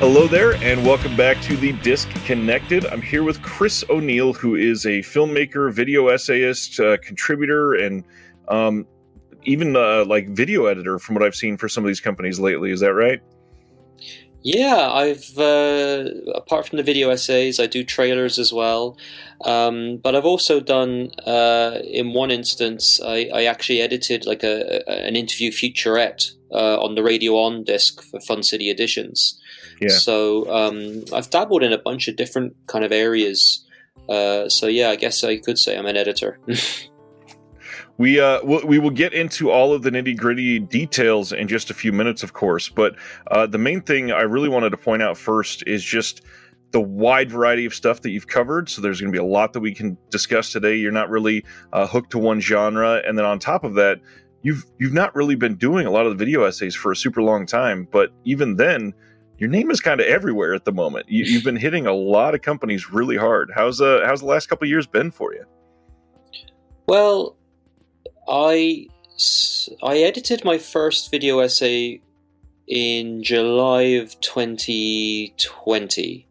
Hello there, and welcome back to the Disc Connected. I'm here with Chris O'Neill, who is a filmmaker, video essayist, contributor, and even like video editor from what I've seen for some of these companies lately. Is that right? Yeah, I've apart from the video essays, I do trailers as well. But I've also done, in one instance, I actually edited like an interview featurette on the Radio On disc for Fun City Editions. Yeah. So I've dabbled in a bunch of different kind of areas. So yeah, I guess I could say I'm an editor. We will get into all of the nitty-gritty details in just a few minutes, of course. But the main thing I really wanted to point out first is just the wide variety of stuff that you've covered. So there's going to be a lot that we can discuss today. You're not really hooked to one genre. And then on top of that, you've not really been doing a lot of the video essays for a super long time. But even then, your name is kind of everywhere at the moment. You've been hitting a lot of companies really hard. How's the last couple of years been for you? Well, I edited my first video essay in July of 2020,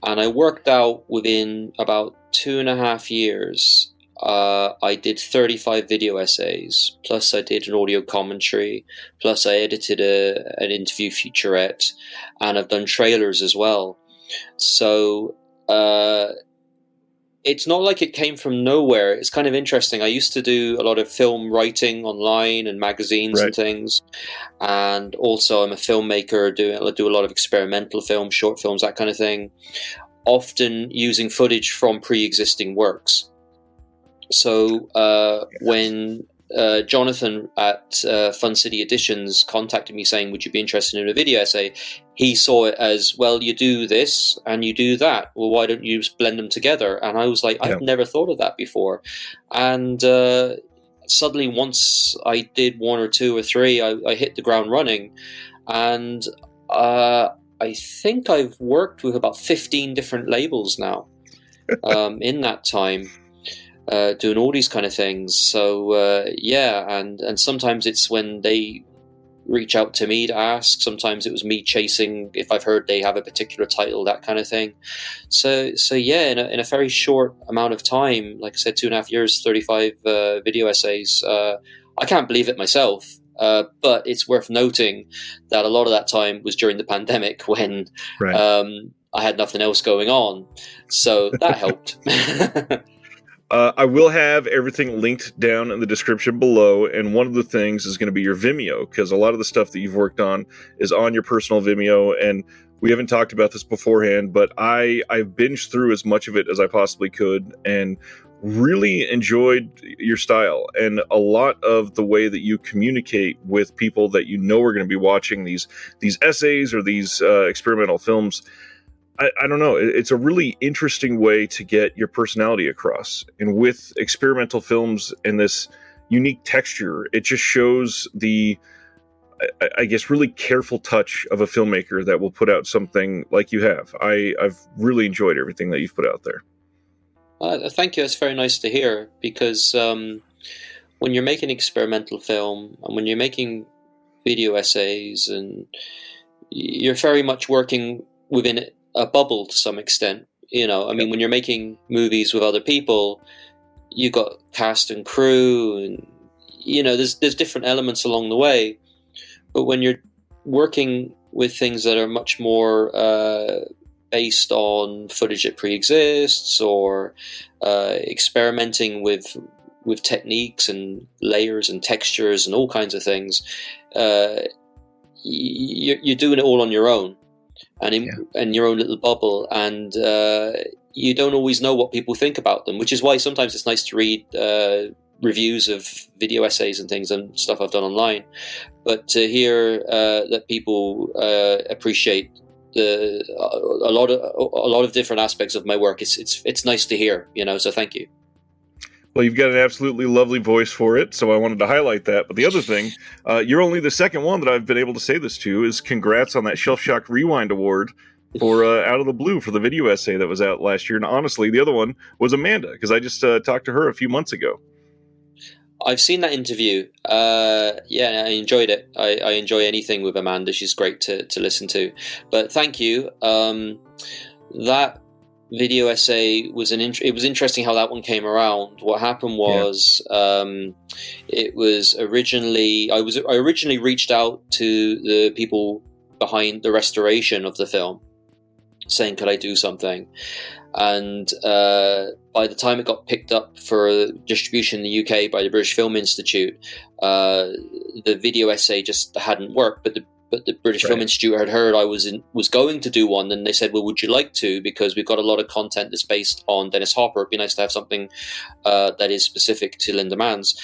and I worked out within about 2.5 years. I did 35 video essays, plus I did an audio commentary, plus I edited an interview featurette, and I've done trailers as well. So it's not like it came from nowhere. It's kind of interesting. I used to do a lot of film writing online and magazines and things. And also I'm a filmmaker, I do a lot of experimental films, short films, that kind of thing, often using footage from pre-existing works. So when Jonathan at Fun City Editions contacted me saying, would you be interested in a video essay? He saw it as, well, you do this and you do that. Well, why don't you just blend them together? And I was like, I've never thought of that before. And suddenly once I did one or two or three, I hit the ground running. And I think I've worked with about 15 different labels now in that time. Doing all these kind of things. So and sometimes it's when they reach out to me to ask. Sometimes it was me chasing if I've heard they have a particular title, that kind of thing. So yeah, in a very short amount of time, like I said, 2.5 years, 35 video essays. I can't believe it myself. But it's worth noting that a lot of that time was during the pandemic when I had nothing else going on. So that helped. I will have everything linked down in the description below, and one of the things is going to be your Vimeo, because a lot of the stuff that you've worked on is on your personal Vimeo, and we haven't talked about this beforehand, but I've binged through as much of it as I possibly could, and really enjoyed your style, and a lot of the way that you communicate with people that you know are going to be watching these essays or these experimental films. I don't know. It's a really interesting way to get your personality across. And with experimental films and this unique texture, it just shows the, I guess, really careful touch of a filmmaker that will put out something like you have. I've really enjoyed everything that you've put out there. Thank you. That's very nice to hear, because when you're making experimental film and when you're making video essays, and you're very much working within a bubble to some extent, I mean, when you're making movies with other people, you got cast and crew, and there's different elements along the way. But when you're working with things that are much more based on footage that pre-exists, or experimenting with techniques and layers and textures and all kinds of things, you're doing it all on your own. And in your own little bubble, and you don't always know what people think about them, which is why sometimes it's nice to read reviews of video essays and things and stuff I've done online. But to hear that people appreciate a lot of different aspects of my work, it's nice to hear, So thank you. Well, you've got an absolutely lovely voice for it, so I wanted to highlight that. But the other thing, you're only the second one that I've been able to say this to, is congrats on that Shelf Shock Rewind Award for Out of the Blue for the video essay that was out last year. And honestly, the other one was Amanda, because I just talked to her a few months ago. I've seen that interview. Yeah, I enjoyed it. I enjoy anything with Amanda. She's great to listen to. But thank you. That video essay was it was interesting how that one came around. What happened was, it was originally I originally reached out to the people behind the restoration of the film, saying, could I do something? And by the time it got picked up for distribution in the UK by the British Film Institute, the video essay just hadn't worked. But the British Film Institute had heard I was going to do one, and they said, well, would you like to? Because we've got a lot of content that's based on Dennis Hopper. It'd be nice to have something that is specific to Linda Manns.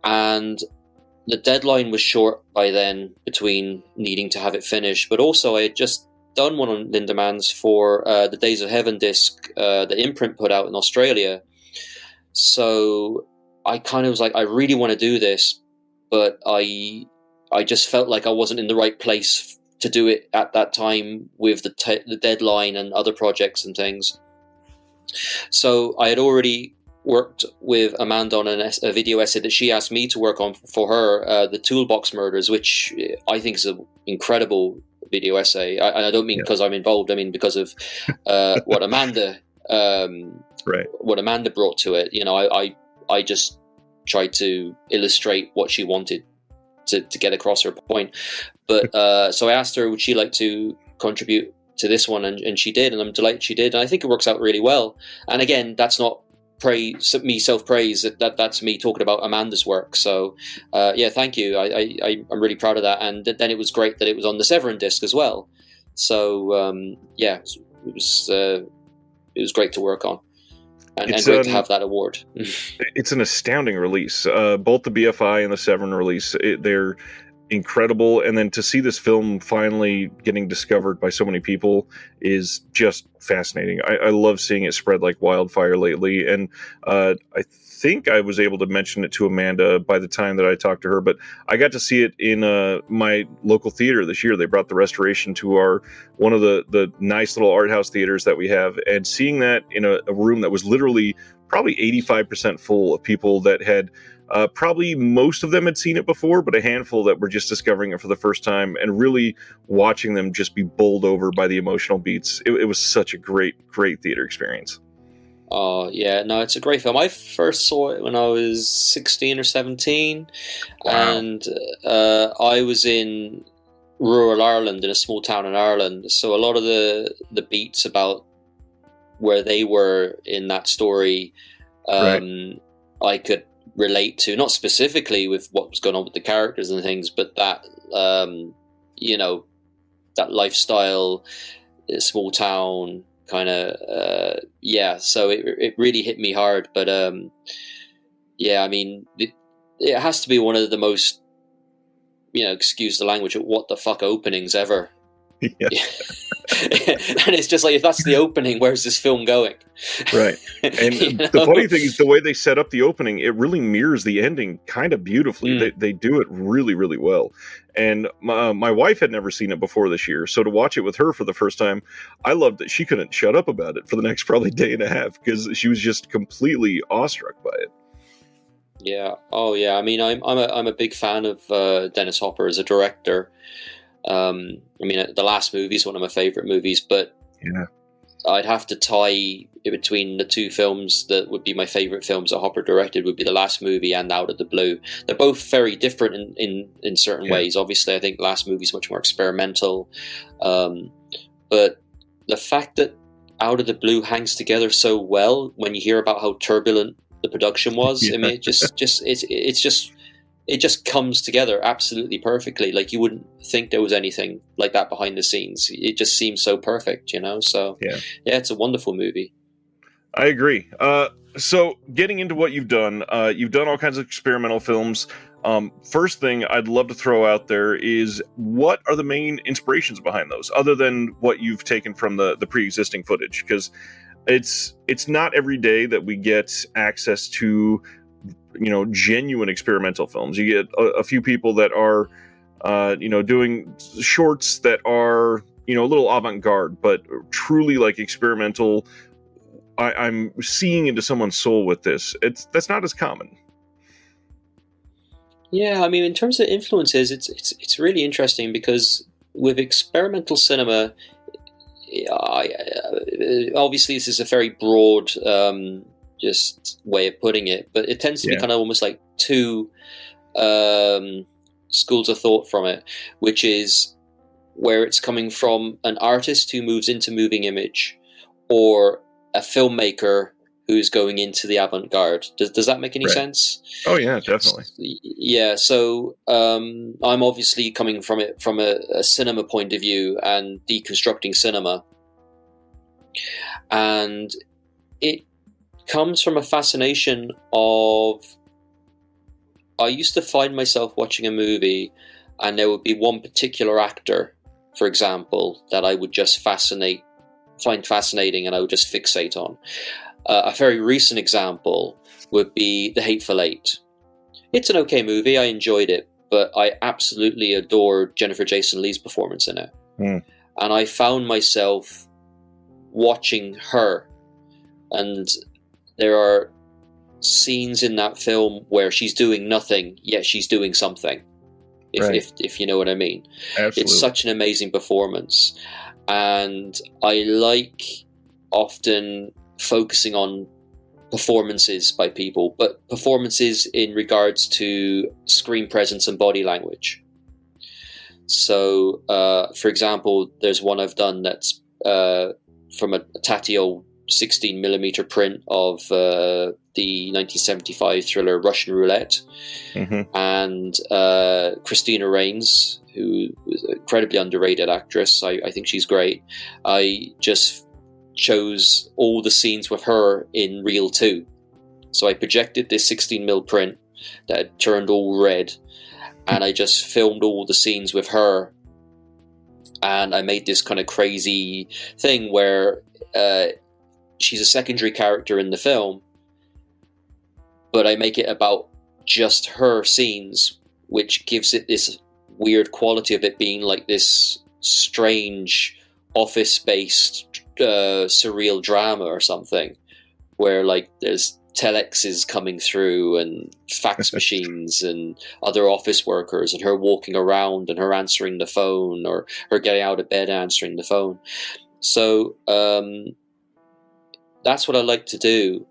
And the deadline was short by then between needing to have it finished. But also I had just done one on Linda Manns for the Days of Heaven disc that Imprint put out in Australia. So I kind of was like, I really want to do this, but I just felt like I wasn't in the right place to do it at that time with the deadline and other projects and things. So I had already worked with Amanda on a video essay that she asked me to work on for her, the Toolbox Murders, which I think is an incredible video essay. I don't mean because I'm involved. I mean because of what Amanda what Amanda brought to it. You know, I just tried to illustrate what she wanted to get across her point. But so I asked her, would she like to contribute to this one, and she did, and I'm delighted she did. And I think it works out really well. And again, that's not me self-praise, that's me talking about Amanda's work. So yeah, thank you. I'm really proud of that. And then it was great that it was on the Severin disc as well. So yeah, it was great to work on, and great to have that award. It's an astounding release. Both the BFI and the Severin release, they're incredible. And then to see this film finally getting discovered by so many people is just fascinating. I love seeing it spread like wildfire lately. And I think I was able to mention it to Amanda by the time that I talked to her, but I got to see it in my local theater this year. They brought the restoration to one of the nice little art house theaters that we have, and seeing that in a room that was literally probably 85% full of people that had probably most of them had seen it before, but a handful that were just discovering it for the first time, and really watching them just be bowled over by the emotional beats. It was such a great theater experience. Oh, yeah. No, it's a great film. I first saw it when I was 16 or 17. Wow. And I was in rural Ireland, in a small town in Ireland. So a lot of the beats about where they were in that story, I could relate to, not specifically with what was going on with the characters and things, but that you know, that lifestyle, small town kind of so it really hit me hard. But yeah, I mean, it has to be one of the most, you know, excuse the language, what the fuck openings ever. Yeah. And it's just like, if that's the opening, where's this film going? Right. And the funny thing is, the way they set up the opening, it really mirrors the ending kind of beautifully. They do it really, really well. And my wife had never seen it before this year, so to watch it with her for the first time, I loved that she couldn't shut up about it for the next probably day and a half, because she was just completely awestruck by it. Yeah. Oh yeah. I mean, I'm a big fan of Dennis Hopper as a director. I mean, The Last Movie is one of my favorite movies, but yeah, I'd have to tie between the two films that would be my favorite films that Hopper directed would be The Last Movie and Out of the Blue. They're both very different in certain ways. Obviously, I think The Last Movie is much more experimental, but the fact that Out of the Blue hangs together so well when you hear about how turbulent the production was, I mean, it just comes together absolutely perfectly. Like, you wouldn't think there was anything like that behind the scenes. It just seems so perfect, you know? So yeah, it's a wonderful movie. I agree. So getting into what you've done all kinds of experimental films. First thing I'd love to throw out there is, what are the main inspirations behind those, other than what you've taken from the pre-existing footage? Because it's not every day that we get access to, you know, genuine experimental films. You get a few people that are, you know, doing shorts that are, you know, a little avant-garde, but truly like experimental. I'm seeing into someone's soul with this. That's not as common. Yeah, I mean, in terms of influences, it's really interesting because with experimental cinema, obviously this is a very broad just way of putting it, but it tends to be kind of almost like two schools of thought from it, which is where it's coming from an artist who moves into moving image, or a filmmaker who's going into the avant-garde. Does that make any sense? Oh yeah, definitely. Yeah, so I'm obviously coming from it from a cinema point of view and deconstructing cinema, and it comes from a fascination of, I used to find myself watching a movie and there would be one particular actor, for example, that I would just find fascinating, and I would just fixate on. A very recent example would be The Hateful Eight. It's an okay movie, I enjoyed it, but I absolutely adored Jennifer Jason Leigh's performance in it. And I found myself watching her, and there are scenes in that film where she's doing nothing, yet she's doing something, if you know what I mean. Absolutely. It's such an amazing performance, and I like often focusing on performances by people, but performances in regards to screen presence and body language. So, for example, there's one I've done that's from a tatty old 16mm print of the 1975 thriller Russian Roulette. And Christina Rains, who is an incredibly underrated actress. I think she's great. I just chose all the scenes with her in reel 2. So I projected this 16mm print that had turned all red, and I just filmed all the scenes with her, and I made this kind of crazy thing where she's a secondary character in the film, but I make it about just her scenes, which gives it this weird quality of it being like this strange office-based surreal drama or something, where like there's telexes coming through and fax machines and other office workers, and her walking around and her answering the phone, or her getting out of bed answering the phone. So that's what I like to do.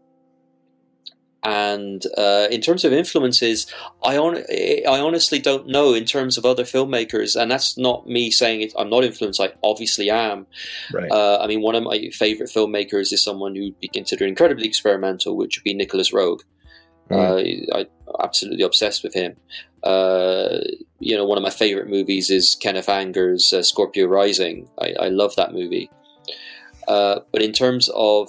And in terms of influences, I honestly don't know in terms of other filmmakers, and that's not me saying it. I'm not influenced. I obviously am. I mean, one of my favorite filmmakers is someone who'd be considered incredibly experimental, which would be Nicholas Roeg. I'm absolutely obsessed with him. One of my favorite movies is Kenneth Anger's Scorpio Rising. I love that movie. But in terms of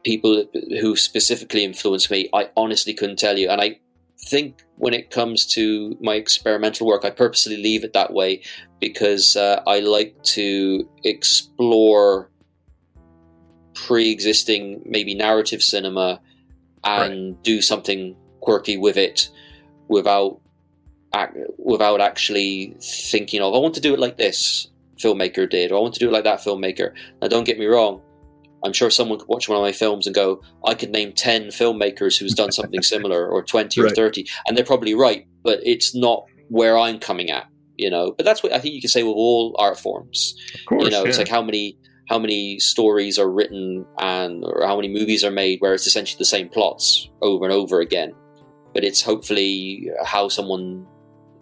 people who specifically influenced me, I honestly couldn't tell you. And I think when it comes to my experimental work, I purposely leave it that way because I like to explore pre-existing, maybe narrative cinema, and do something quirky with it without actually thinking of, I want to do it like this filmmaker did, or I want to do it like that filmmaker. Now, don't get me wrong, I'm sure someone could watch one of my films and go, I could name 10 filmmakers who's done something similar, or 20 or 30, and they're probably right, but it's not where I'm coming at, But that's what I think you can say with all art forms. Of course, it's like how many stories are written or how many movies are made where it's essentially the same plots over and over again, but it's hopefully how someone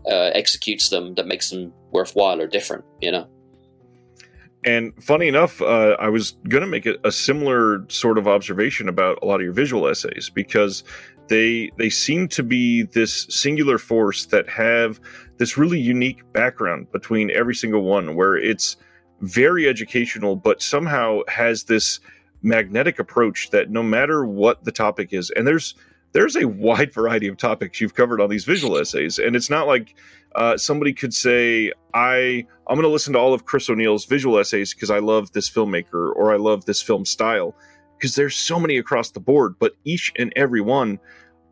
executes them that makes them worthwhile or different, And funny enough, I was going to make a similar sort of observation about a lot of your visual essays, because they seem to be this singular force that have this really unique background between every single one, where it's very educational, but somehow has this magnetic approach that no matter what the topic is, and there's a wide variety of topics you've covered on these visual essays, and it's not like somebody could say, I'm going to listen to all of Chris O'Neill's visual essays because I love this filmmaker or I love this film style, because there's so many across the board. But each and every one,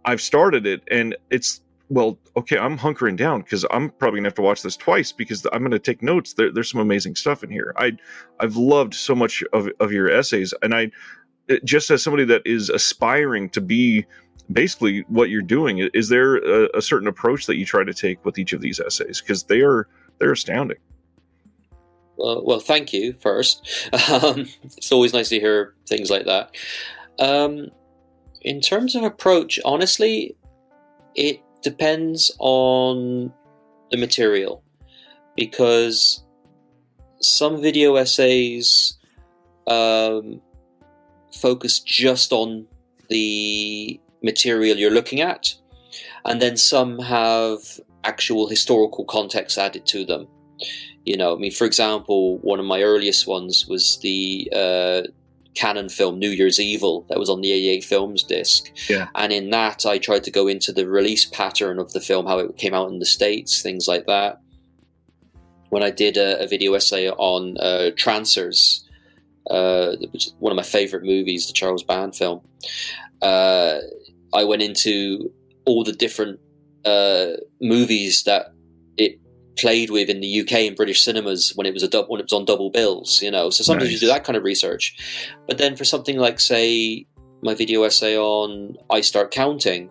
I've started it, and it's, well, okay, I'm hunkering down because I'm probably gonna have to watch this twice because I'm going to take notes. There's some amazing stuff in here. I've loved so much of your essays, and I, just as somebody that is aspiring to be basically what you're doing. Is there a certain approach that you try to take with each of these essays? Because they're astounding. Well, thank you first. It's always nice to hear things like that. In terms of approach, honestly, it depends on the material, because some video essays focus just on the material you're looking at, and then some have actual historical context added to them. You know, I mean, for example, one of my earliest ones was the Canon film New Year's Evil that was on the 88 Films disc. Yeah. And in that, I tried to go into the release pattern of the film, how it came out in the States, things like that. When I did a video essay on Trancers, which is one of my favorite movies, the Charles Band film, I went into all the different movies that it played with in the UK and British cinemas when it was on double bills, you know. So sometimes you do that kind of research. But then for something like, say, my video essay on I Start Counting,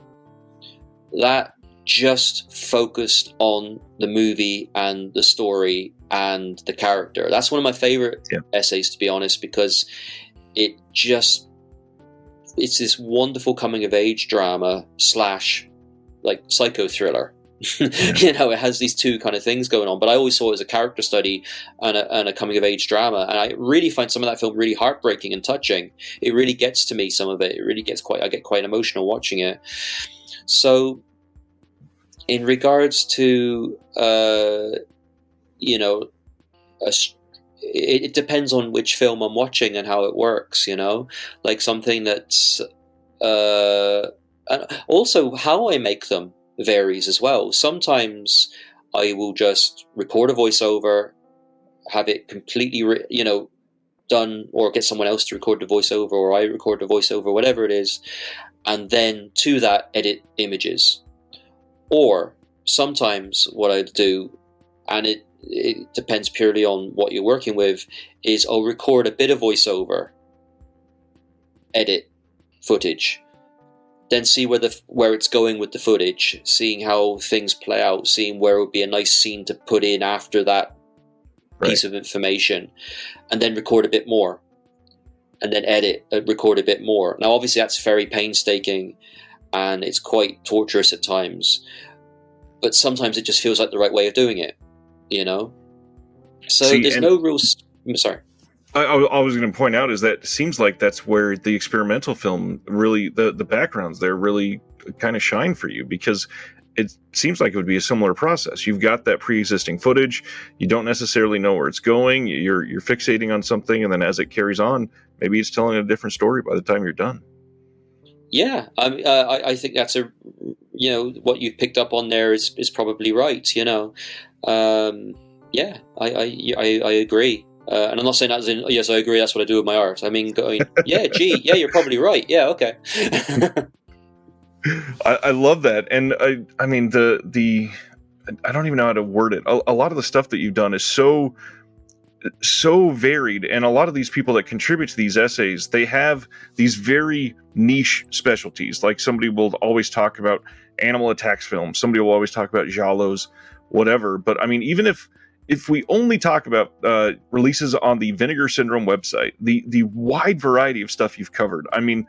that just focused on the movie and the story and the character. That's one of my favorite essays, to be honest, because it's this wonderful coming of age drama / like psycho thriller. You know, it has these two kind of things going on, but I always saw it as a character study and a coming of age drama, and I really find some of that film really heartbreaking and touching. It really gets to me, some of it. It really gets I get quite emotional watching it. So in regards to you know, it depends on which film I'm watching and how it works, you know, like something that's and also how I make them varies as well. Sometimes I will just record a voiceover, have it completely done, or get someone else to record the voiceover, or I record the voiceover, whatever it is, and then to that edit images. Or sometimes what I do, and it depends purely on what you're working with, is I'll record a bit of voiceover, edit footage, then see where it's going with the footage, seeing how things play out, seeing where it would be a nice scene to put in after that piece of information, and then record a bit more, and then record a bit more. Now, obviously, that's very painstaking, and it's quite torturous at times, but sometimes it just feels like the right way of doing it, you know? So there's no real... I'm sorry. I was going to point out is that it seems like that's where the experimental film really, the backgrounds there really kind of shine for you, because it seems like it would be a similar process. You've got that pre-existing footage. You don't necessarily know where it's going. You're fixating on something, and then as it carries on, maybe it's telling a different story by the time you're done. Yeah, I think that's what you've picked up on there is probably right. You know, yeah, I agree. And I'm not saying that as in, yes, I agree, that's what I do with my art. I mean, going, yeah, gee, yeah, you're probably right. Yeah, okay. I love that. And I mean, the I don't even know how to word it. A lot of the stuff that you've done is so varied. And a lot of these people that contribute to these essays, they have these very niche specialties. Like somebody will always talk about animal attacks films. Somebody will always talk about giallos, whatever. But I mean, even if we only talk about releases on the Vinegar Syndrome website, the wide variety of stuff you've covered. I mean,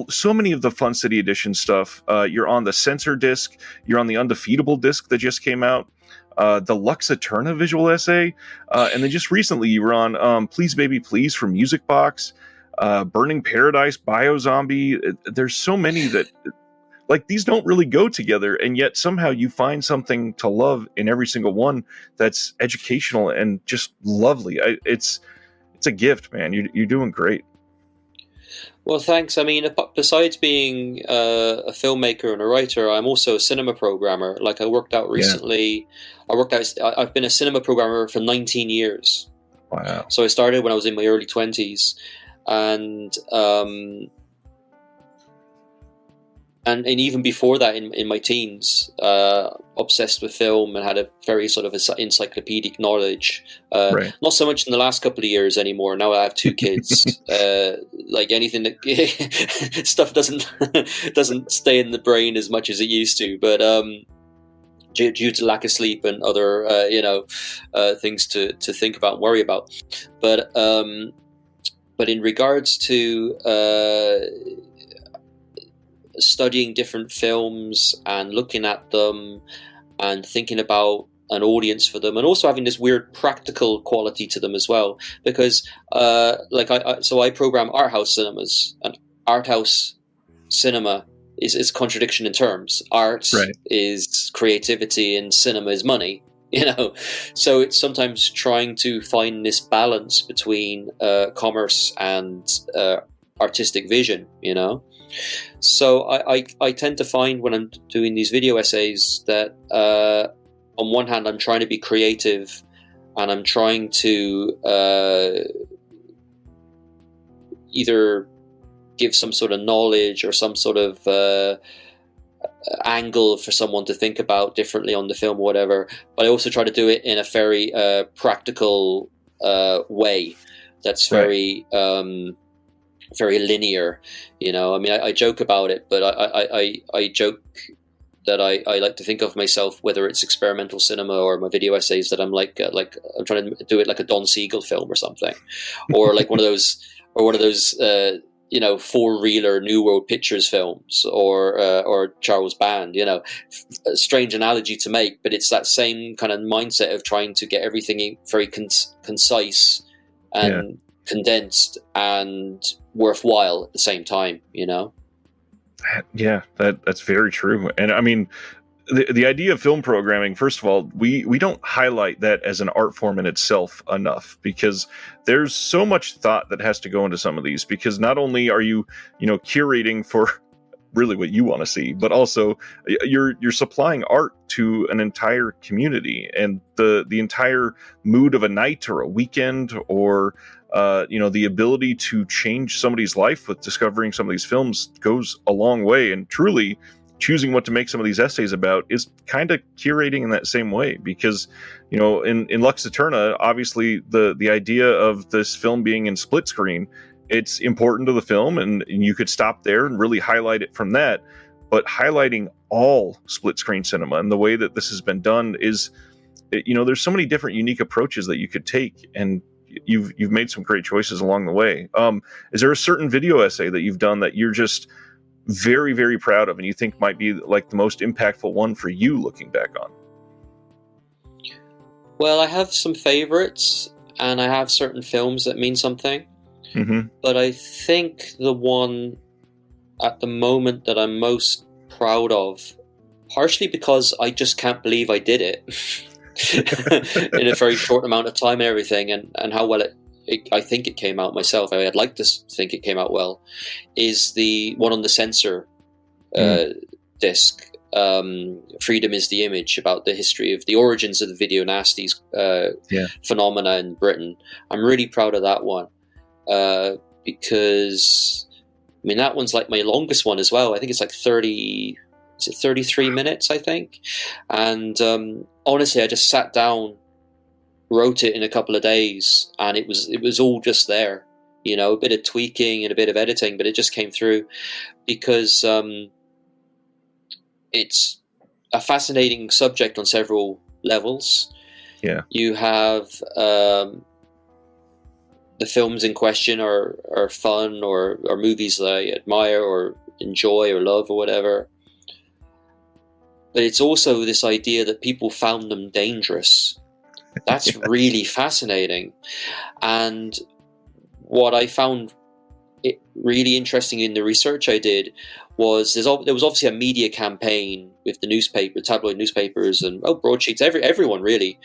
so many of the Fun City Edition stuff. You're on the Censor disc. You're on the Undefeatable disc that just came out. The Lux Eterna visual essay. And then just recently you were on Please Baby Please from Music Box. Burning Paradise, Biozombie. There's so many that... Like, these don't really go together, and yet somehow you find something to love in every single one that's educational and just lovely. It's a gift, man. You're doing great. Well, thanks. I mean, besides being a filmmaker and a writer, I'm also a cinema programmer. Like, I worked out recently. Yeah. I've been a cinema programmer for 19 years. Wow. So I started when I was in my early 20s, and even before that, in my teens, I obsessed with film and had a very sort of encyclopedic knowledge. Right. Not so much in the last couple of years anymore. Now I have 2 kids. Like anything that stuff doesn't stay in the brain as much as it used to. But due to lack of sleep and other things to think about and worry about. But in regards to studying different films and looking at them and thinking about an audience for them, and also having this weird practical quality to them as well, because I program art house cinemas, and art house cinema is contradiction in terms. Art is creativity and cinema is money, so it's sometimes trying to find this balance between commerce and artistic vision, So I tend to find when I'm doing these video essays that on one hand I'm trying to be creative and I'm trying to either give some sort of knowledge or some sort of angle for someone to think about differently on the film or whatever, but I also try to do it in a very practical way that's very very linear, I mean, I joke about it, but I joke that I like to think of myself, whether it's experimental cinema or my video essays, that I'm like I'm trying to do it like a Don Siegel film or something, or like one of those 4-reeler New World Pictures films, or Charles Band, a strange analogy to make, but it's that same kind of mindset of trying to get everything very concise and condensed and worthwhile at the same time, Yeah, that's very true. And I mean, the idea of film programming, first of all, we don't highlight that as an art form in itself enough, because there's so much thought that has to go into some of these, because not only are you curating for really what you want to see, but also you're supplying art to an entire community, and the entire mood of a night or a weekend, or the ability to change somebody's life with discovering some of these films goes a long way. And truly choosing what to make some of these essays about is kind of curating in that same way, because in Lux Eterna, obviously the idea of this film being in split screen, it's important to the film, and you could stop there and really highlight it from that. But highlighting all split screen cinema and the way that this has been done is, there's so many different unique approaches that you could take, and you've made some great choices along the way. Is there a certain video essay that you've done that you're just very, very proud of and you think might be like the most impactful one for you looking back on? Well, I have some favorites, and I have certain films that mean something. Mm-hmm. But I think the one at the moment that I'm most proud of, partially because I just can't believe I did it in a very short amount of time and everything, and how well I think it came out myself. I'd like to think it came out well, is the one on the censor disc. Freedom is the Image, about the history of the origins of the video nasties phenomena in Britain. I'm really proud of that one, because I mean, that one's like my longest one as well. I think it's like 33 minutes, I think. And honestly, I just sat down, wrote it in a couple of days, and it was all just there, a bit of tweaking and a bit of editing, but it just came through, because it's a fascinating subject on several levels. Yeah. You have the films in question are fun, or movies that I admire or enjoy or love or whatever. But it's also this idea that people found them dangerous. That's really fascinating. And what I found really interesting in the research I did was there was obviously a media campaign with the tabloid newspapers and broadsheets, everyone really,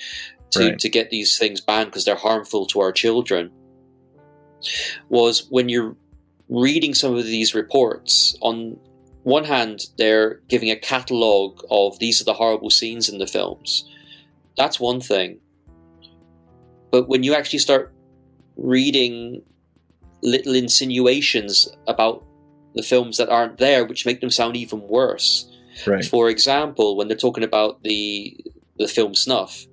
to get these things banned because they're harmful to our children. Was when you're reading some of these reports, on one hand, they're giving a catalogue of these are the horrible scenes in the films. That's one thing. But when you actually start reading little insinuations about the films that aren't there, which make them sound even worse, Right. For example, when they're talking about the film Snuff,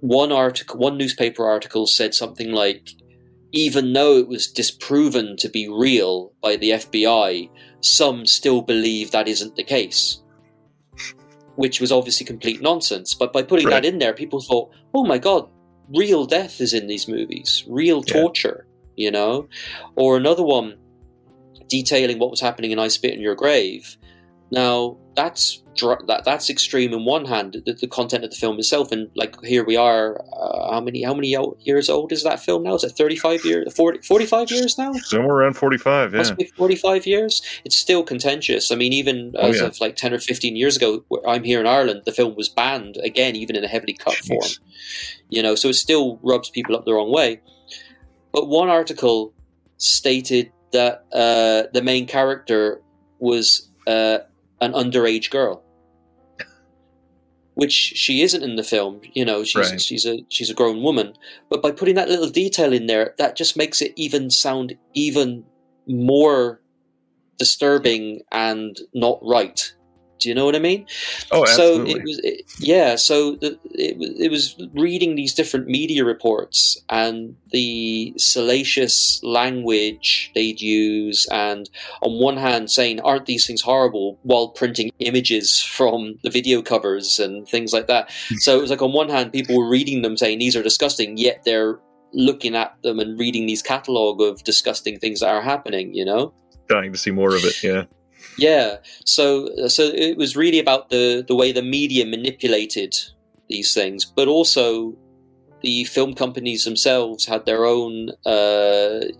one newspaper article said something like, even though it was disproven to be real by the FBI, some still believe that isn't the case, which was obviously complete nonsense. But by putting that in there, people thought, oh my God, real death is in these movies, real torture, you know? Or another one detailing what was happening in I Spit on Your Grave. Now, that's extreme in one hand, the content of the film itself, and like here we are, how many years old is that film now? Is it 35 years, 45 years now? Somewhere around 45, yeah. Must be 45 years. It's still contentious. I mean, even as of like 10 or 15 years ago, where I'm here in Ireland, the film was banned again, even in a heavily cut form. You know, so it still rubs people up the wrong way. But one article stated that the main character was an underage girl, which she isn't in the film. You know, she's a grown woman. But by putting that little detail in there, that just makes it sound even more disturbing and not right. Do you know what I mean? Oh, absolutely. So it was reading these different media reports and the salacious language they'd use, and on one hand saying, aren't these things horrible, while printing images from the video covers and things like that. So it was like, on one hand, people were reading them saying these are disgusting, yet they're looking at them and reading these catalogue of disgusting things that are happening, you know? Dying to see more of it, yeah. Yeah, so it was really about the way the media manipulated these things, but also the film companies themselves had their own they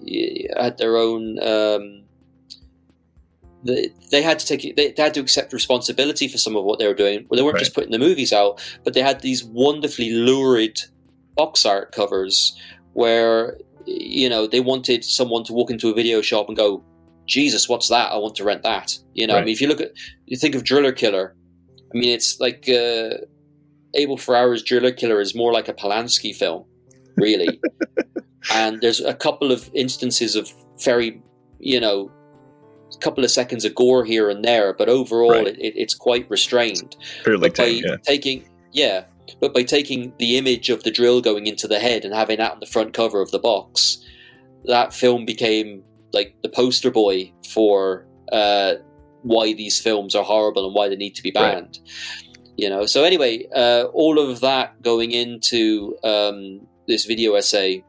had to accept responsibility for some of what they were doing. Well, they weren't just putting the movies out, but they had these wonderfully lurid box art covers where, you know, they wanted someone to walk into a video shop and go, Jesus, what's that? I want to rent that. You know, I mean, if you think of Driller Killer, I mean, it's like Abel Ferrara's Driller Killer is more like a Polanski film, really. And there's a couple of instances of very, you know, a couple of seconds of gore here and there, but overall it's quite restrained. Fairly tame, but by taking the image of the drill going into the head and having that on the front cover of the box, that film became like the poster boy for why these films are horrible and why they need to be banned. You know, so anyway, all of that going into this video essay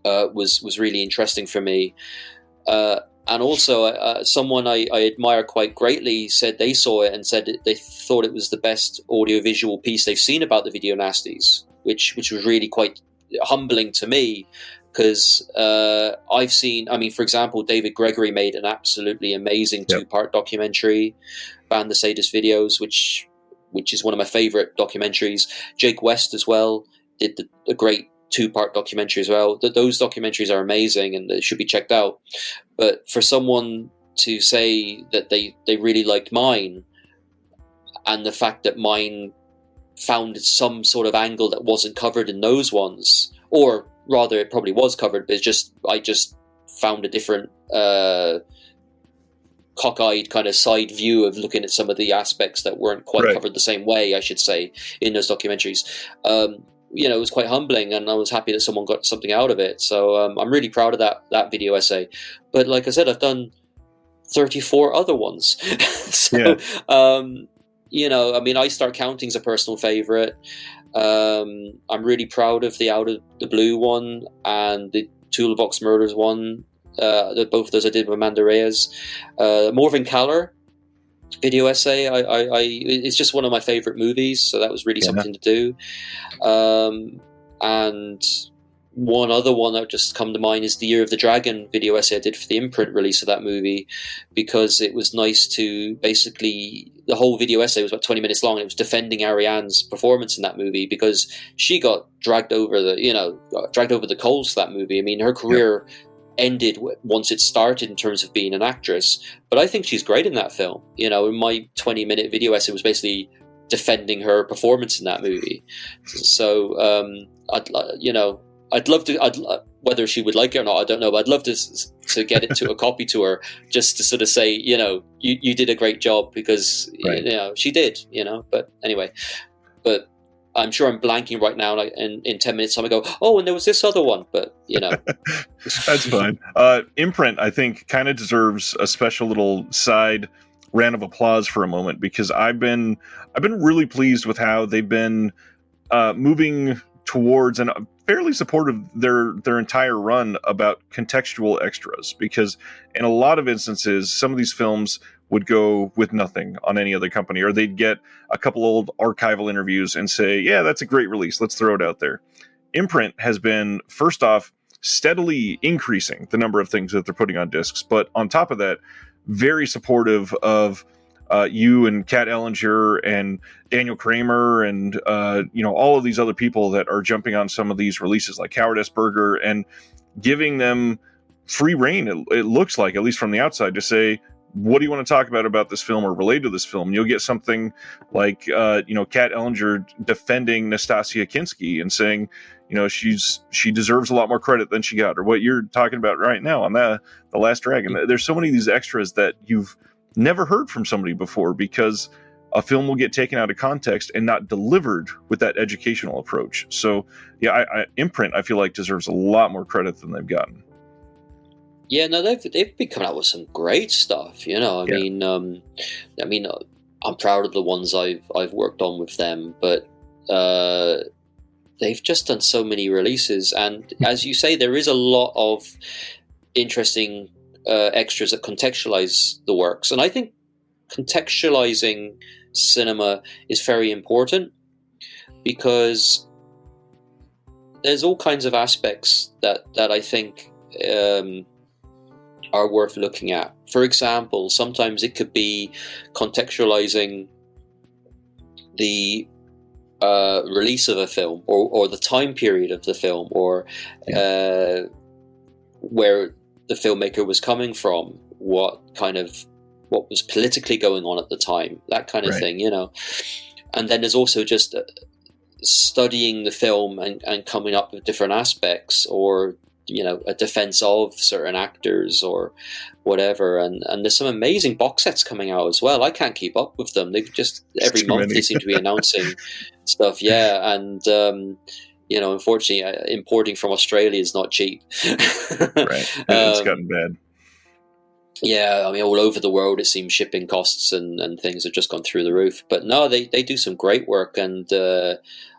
was really interesting for me. And also, someone I admire quite greatly said they saw it and said they thought it was the best audiovisual piece they've seen about the video nasties, which was really quite humbling to me. Because I've seen, I mean, for example, David Gregory made an absolutely amazing two-part documentary, Ban the Sadist Videos, which is one of my favorite documentaries. Jake West as well did a great two-part documentary as well. Those documentaries are amazing and they should be checked out. But for someone to say that they really liked mine, and the fact that mine found some sort of angle that wasn't covered in those ones, or rather, it probably was covered, but I just found a different cockeyed kind of side view of looking at some of the aspects that weren't quite covered the same way, I should say, in those documentaries. You know, it was quite humbling, and I was happy that someone got something out of it. So I'm really proud of that video essay. But like I said, I've done 34 other ones. So, you know, I mean, I Start Counting's a personal favorite. I'm really proud of the Out of the Blue one and the Toolbox Murders one. Both of those I did with Amanda Reyes. Morven Caller video essay. It's just one of my favorite movies, so that was really something to do. And one other one that just come to mind is the Year of the Dragon video essay I did for the imprint release of that movie, because it was nice to basically, the whole video essay was about 20 minutes long, and it was defending Ariane's performance in that movie, because she got dragged over the coals for that movie. I mean, her career ended once it started in terms of being an actress, but I think she's great in that film. You know, my 20-minute video essay was basically defending her performance in that movie. So, you know, I'd love to. Whether she would like it or not, I don't know. But I'd love to get it to a copy to her, just to sort of say, you did a great job, because she did. But anyway, but I'm sure I'm blanking right now. Like in 10 minutes, time I go, oh, and there was this other one. But that's fine. Imprint, I think, kind of deserves a special little side round of applause for a moment, because I've been really pleased with how they've been moving towards, and fairly supportive their entire run about contextual extras, because in a lot of instances some of these films would go with nothing on any other company, or they'd get a couple old archival interviews and say, yeah, that's a great release, let's throw it out there. Imprint has been, first off, steadily increasing the number of things that they're putting on discs, but on top of that, very supportive of you and Kat Ellinger and Daniel Kramer and all of these other people that are jumping on some of these releases, like Howard S. Berger, and giving them free reign, it looks like, at least from the outside, to say, what do you want to talk about this film or relate to this film? You'll get something like Kat Ellinger defending Nastasia Kinski and saying, she deserves a lot more credit than she got, or what you're talking about right now on the Last Dragon. There's so many of these extras that you've never heard from somebody before, because a film will get taken out of context and not delivered with that educational approach. So yeah, Imprint, I feel like, deserves a lot more credit than they've gotten. Yeah, no, they've been coming out with some great stuff. I mean, I'm proud of the ones I've worked on with them, but they've just done so many releases, and as you say, there is a lot of interesting extras that contextualize the works, and I think contextualizing cinema is very important, because there's all kinds of aspects that I think are worth looking at. For example, sometimes it could be contextualizing the release of a film, or the time period of the film, or where the filmmaker was coming from, what was politically going on at the time, that kind of thing, And then there's also just studying the film and coming up with different aspects, or a defense of certain actors or whatever. And there's some amazing box sets coming out as well. I can't keep up with them. They've just every month they seem to be announcing stuff. Yeah, and unfortunately, importing from Australia is not cheap. Right, it's gotten bad. Yeah, I mean, all over the world, it seems shipping costs and things have just gone through the roof. But no, they do some great work, and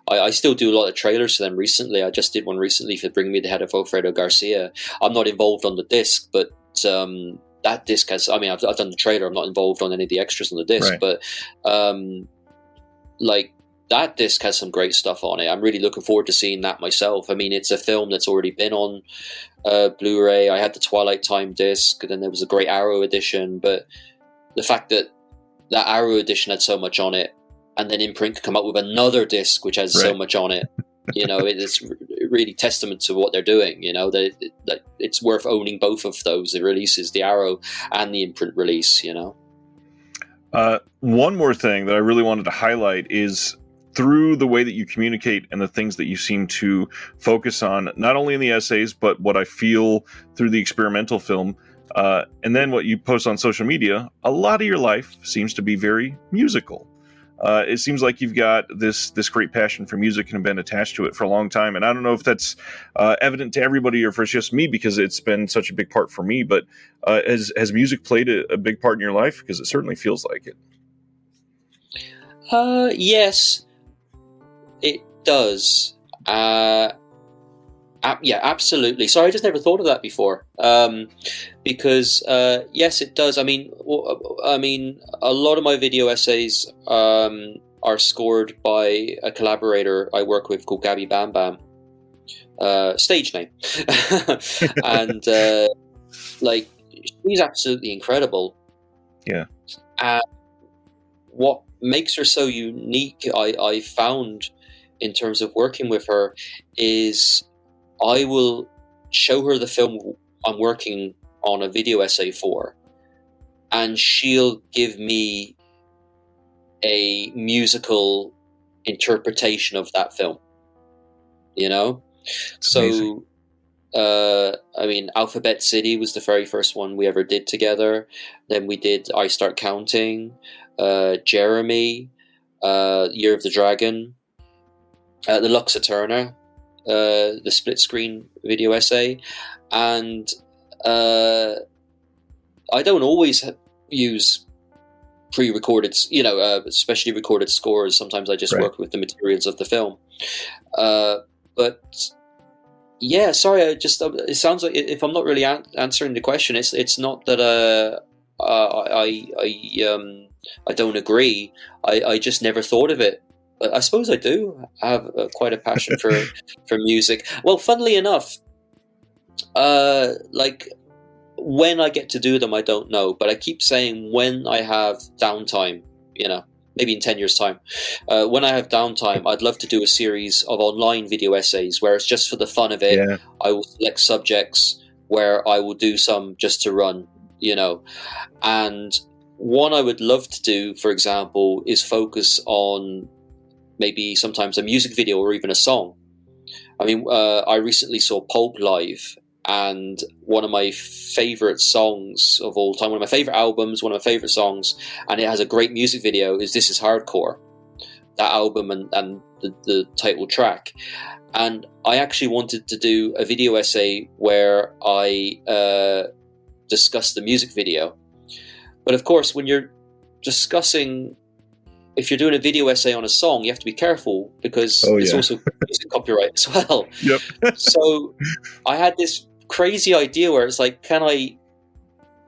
I still do a lot of trailers for them recently. I just did one recently for Bring Me the Head of Alfredo Garcia. I'm not involved on the disc, but that disc has, I've done the trailer. I'm not involved on any of the extras on the disc, but that disc has some great stuff on it. I'm really looking forward to seeing that myself. I mean, it's a film that's already been on Blu-ray. I had the Twilight Time disc, and then there was a Great Arrow edition. But the fact that Arrow edition had so much on it, and then Imprint could come up with another disc which has so much on it, it's really testament to what they're doing. That it's worth owning both of those releases, the Arrow and the Imprint release. One more thing that I really wanted to highlight is, through the way that you communicate and the things that you seem to focus on, not only in the essays, but what I feel through the experimental film, and then what you post on social media, a lot of your life seems to be very musical. It seems like you've got this great passion for music and have been attached to it for a long time. And I don't know if that's evident to everybody or if it's just me, because it's been such a big part for me. But has music played a big part in your life? Because it certainly feels like it. Yes. It does. Yeah, absolutely. Sorry, I just never thought of that before. Because yes, it does. I mean, a lot of my video essays are scored by a collaborator I work with called Gabby Bam Bam. Stage name, and she's absolutely incredible. Yeah. And what makes her so unique, I found, in terms of working with her, is I will show her the film I'm working on a video essay for, and she'll give me a musical interpretation of that film, So, I mean, Alphabet City was the very first one we ever did together. Then we did I Start Counting, Jeremy, Year of the Dragon, the Lux Eterna, the split screen video essay, and I don't always use pre-recorded, especially recorded scores. Sometimes I just work with the materials of the film. But yeah, sorry, it sounds like, if I'm not really answering the question, it's not that I don't agree. I just never thought of it. But I suppose I do have quite a passion for music. Well, funnily enough, like, when I get to do them, I don't know. But I keep saying when I have downtime, maybe in 10 years' time, when I have downtime, I'd love to do a series of online video essays where it's just for the fun of it. Yeah. I will select subjects where I will do some just to run, And one I would love to do, for example, is focus on maybe sometimes a music video or even a song. I mean, I recently saw Pulp live, and one of my favorite songs of all time, one of my favorite albums, one of my favorite songs, and it has a great music video, is This Is Hardcore, that album and the title track. And I actually wanted to do a video essay where I discuss the music video. But of course, when you're discussing, if you're doing a video essay on a song, you have to be careful because it's also music copyright as well. Yep. So I had this crazy idea where it's like, can I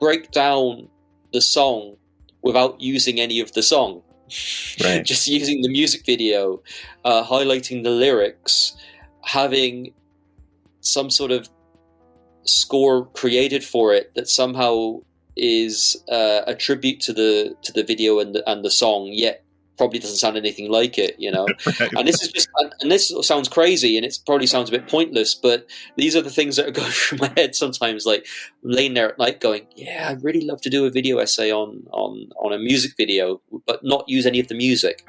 break down the song without using any of the song? Right. Just using the music video, highlighting the lyrics, having some sort of score created for it that somehow is a tribute to the video and the song, yet probably doesn't sound anything like it, Right. And this sounds crazy, and it probably sounds a bit pointless, but these are the things that are going through my head sometimes. Like, I'm laying there at night going, yeah, I'd really love to do a video essay on a music video, but not use any of the music.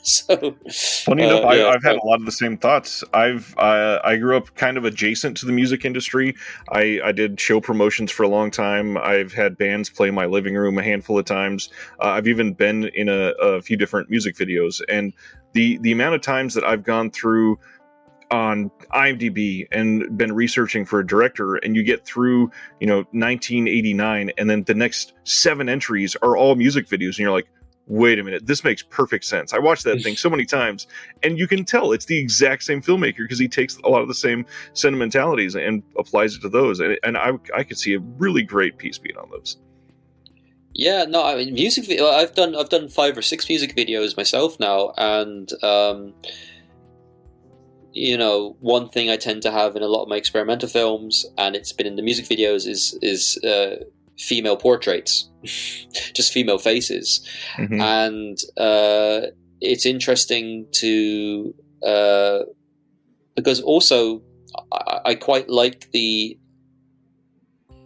So funny enough, I've had a lot of the same thoughts. I grew up kind of adjacent to the music industry. I did show promotions for a long time. I've had bands play in my living room a handful of times. I've even been in a few different music videos, and the amount of times that I've gone through on IMDb and been researching for a director, and you get through 1989, and then the next 7 entries are all music videos, and you're like, wait a minute, this makes perfect sense. I watched that thing so many times, and you can tell it's the exact same filmmaker because he takes a lot of the same sentimentalities and applies it to those. And I could see a really great piece being on those. Yeah, no, I mean, music video. I've done 5 or 6 music videos myself now, and one thing I tend to have in a lot of my experimental films, and it's been in the music videos, is female portraits, just female faces. Mm-hmm. And it's interesting to because also I quite like the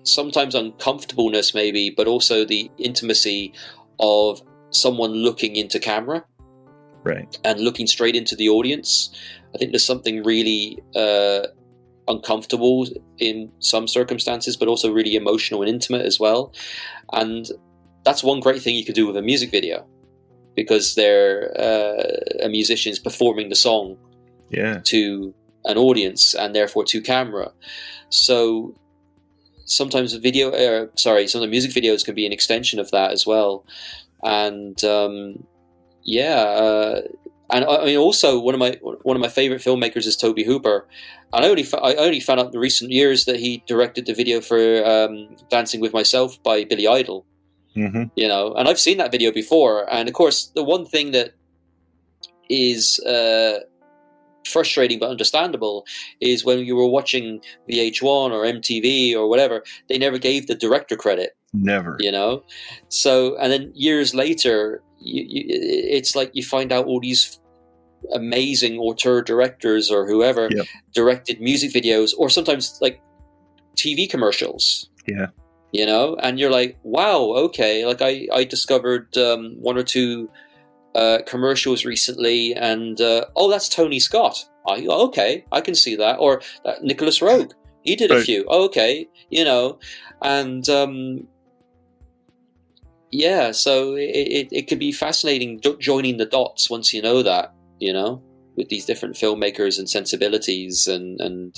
sometimes uncomfortableness maybe, but also the intimacy of someone looking into camera, right, and looking straight into the audience. I think there's something really uncomfortable in some circumstances, but also really emotional and intimate as well. And that's one great thing you could do with a music video, because they're a musician's performing the song to an audience and therefore to camera. So sometimes some of the music videos can be an extension of that as well. And and I mean, also one of my favorite filmmakers is Tobe Hooper, and I only found out in the recent years that he directed the video for "Dancing with Myself" by Billy Idol. Mm-hmm. And I've seen that video before, and of course, the one thing that is frustrating but understandable is when you were watching VH1 or MTV or whatever, they never gave the director credit. Never. So, and then years later, it's like you find out all these amazing auteur directors or whoever directed music videos, or sometimes like TV commercials. Yeah. And you're like, wow, okay. Like I discovered 1 or 2 commercials recently, and that's Tony Scott. Okay, I can see that. Or Nicholas Roeg, he did a few. Okay, and yeah, so it could be fascinating joining the dots once you know that, with these different filmmakers and sensibilities, and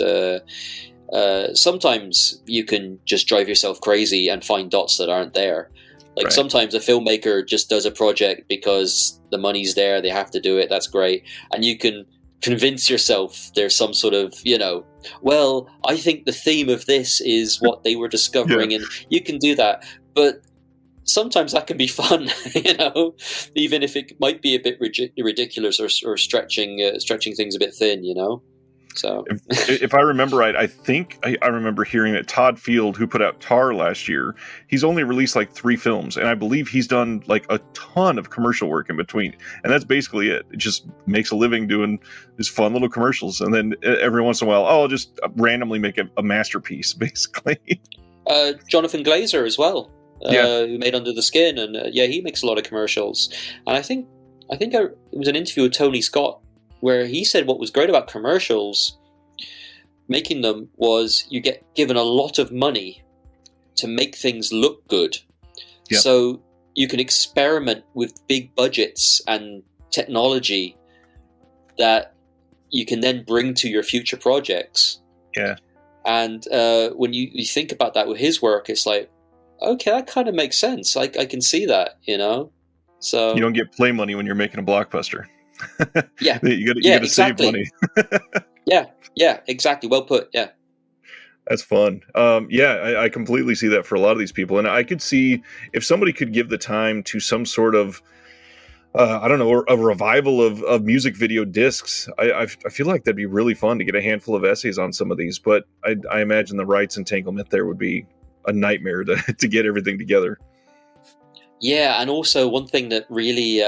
sometimes you can just drive yourself crazy and find dots that aren't there. Like sometimes a filmmaker just does a project because the money's there, they have to do it, that's great. And you can convince yourself there's some sort of, well, I think the theme of this is what they were discovering, and you can do that. But sometimes that can be fun, even if it might be a bit ridiculous or stretching things a bit thin, So, if I remember right, I think I remember hearing that Todd Field, who put out Tar last year, he's only released like 3 films, and I believe he's done like a ton of commercial work in between, and that's basically it. It just makes a living doing these fun little commercials, and then every once in a while, I'll just randomly make a masterpiece, basically. Jonathan Glazer as well, who made Under the Skin, and he makes a lot of commercials. And I think it was an interview with Tony Scott, where he said what was great about commercials, making them, was you get given a lot of money to make things look good. Yep. So you can experiment with big budgets and technology that you can then bring to your future projects. Yeah. And when you think about that with his work, it's like, okay, that kind of makes sense. I can see that, So you don't get play money when you're making a blockbuster. Yeah, you got to exactly. save money. yeah, exactly. Well put. Yeah, that's fun. I completely see that for a lot of these people, and I could see if somebody could give the time to some sort of, I don't know, a revival of music video discs. I feel like that'd be really fun to get a handful of essays on some of these, but I imagine the rights entanglement there would be a nightmare to get everything together. Yeah, and also one thing that really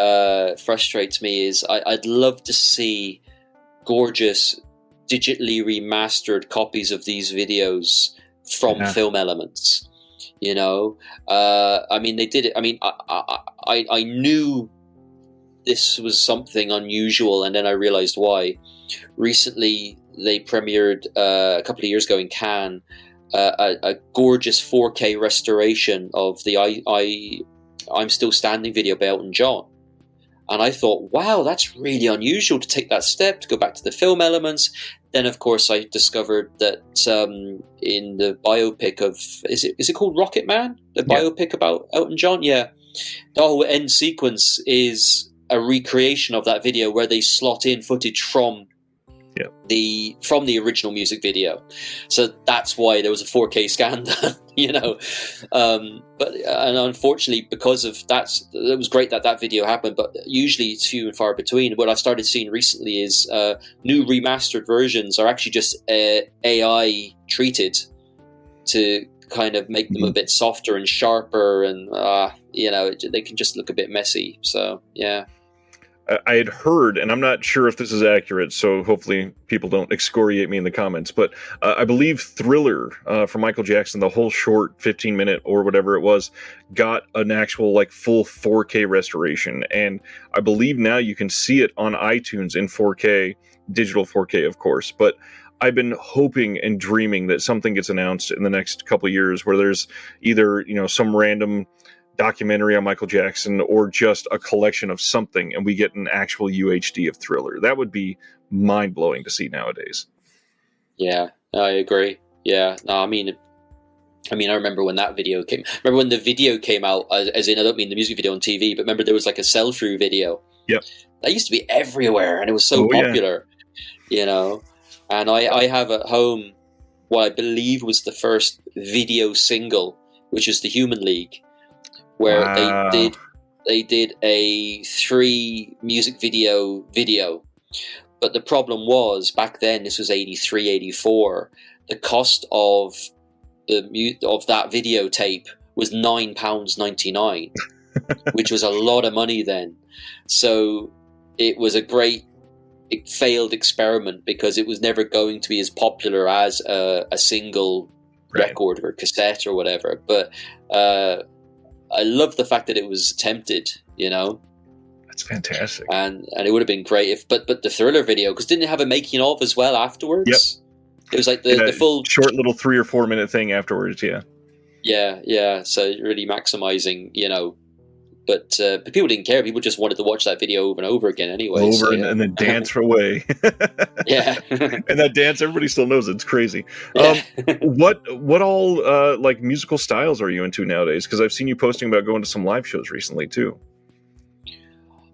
frustrates me is I'd love to see gorgeous, digitally remastered copies of these videos from Film Elements. I mean, they did it. I mean, I knew this was something unusual, and then I realized why. Recently, they premiered a couple of years ago in Cannes a gorgeous 4K restoration of the I'm Still Standing video by Elton John. And I thought, wow, that's really unusual to take that step, to go back to the Film Elements. Then, of course, I discovered that in the biopic of, is it called Rocket Man? The biopic about Elton John? Yeah. The whole end sequence is a recreation of that video where they slot in footage from the original music video. So that's why there was a 4K scan done, but unfortunately, because of that, it was great that video happened, but usually it's few and far between. What I've started seeing recently is new remastered versions are actually just AI treated to kind of make them a bit softer and sharper, and they can just look a bit messy. So yeah. I had heard, and I'm not sure if this is accurate, so hopefully people don't excoriate me in the comments, but I believe Thriller from Michael Jackson, the whole short 15-minute or whatever it was, got an actual like full 4K restoration. And I believe now you can see it on iTunes in 4K, digital 4K, of course. But I've been hoping and dreaming that something gets announced in the next couple of years where there's either, some random documentary on Michael Jackson or just a collection of something, and we get an actual UHD of Thriller. That would be mind-blowing to see nowadays. Yeah, I agree. Yeah, no, I mean, I remember when that video came. Remember when the video came out, as in, I don't mean the music video on TV, but remember there was like a sell-through video. Yep. That used to be everywhere, and it was so popular, And I have at home what I believe was the first video single, which is The Human League, where they did a 3 music video, but the problem was back then, this was 83, 84, the cost of that videotape was £9.99, which was a lot of money then. So it was a great failed experiment because it was never going to be as popular as a single record or cassette or whatever. But I love the fact that it was attempted, That's fantastic. And it would have been great if, but the Thriller video, because didn't it have a making of as well afterwards? Yep. It was like the full short little 3 or 4 minute thing afterwards. Yeah. So really maximizing, but people didn't care. People just wanted to watch that video over and over again anyway. And then dance away. Yeah. And that dance, everybody still knows it. It's crazy. Yeah. What all like musical styles are you into nowadays? Because I've seen you posting about going to some live shows recently too.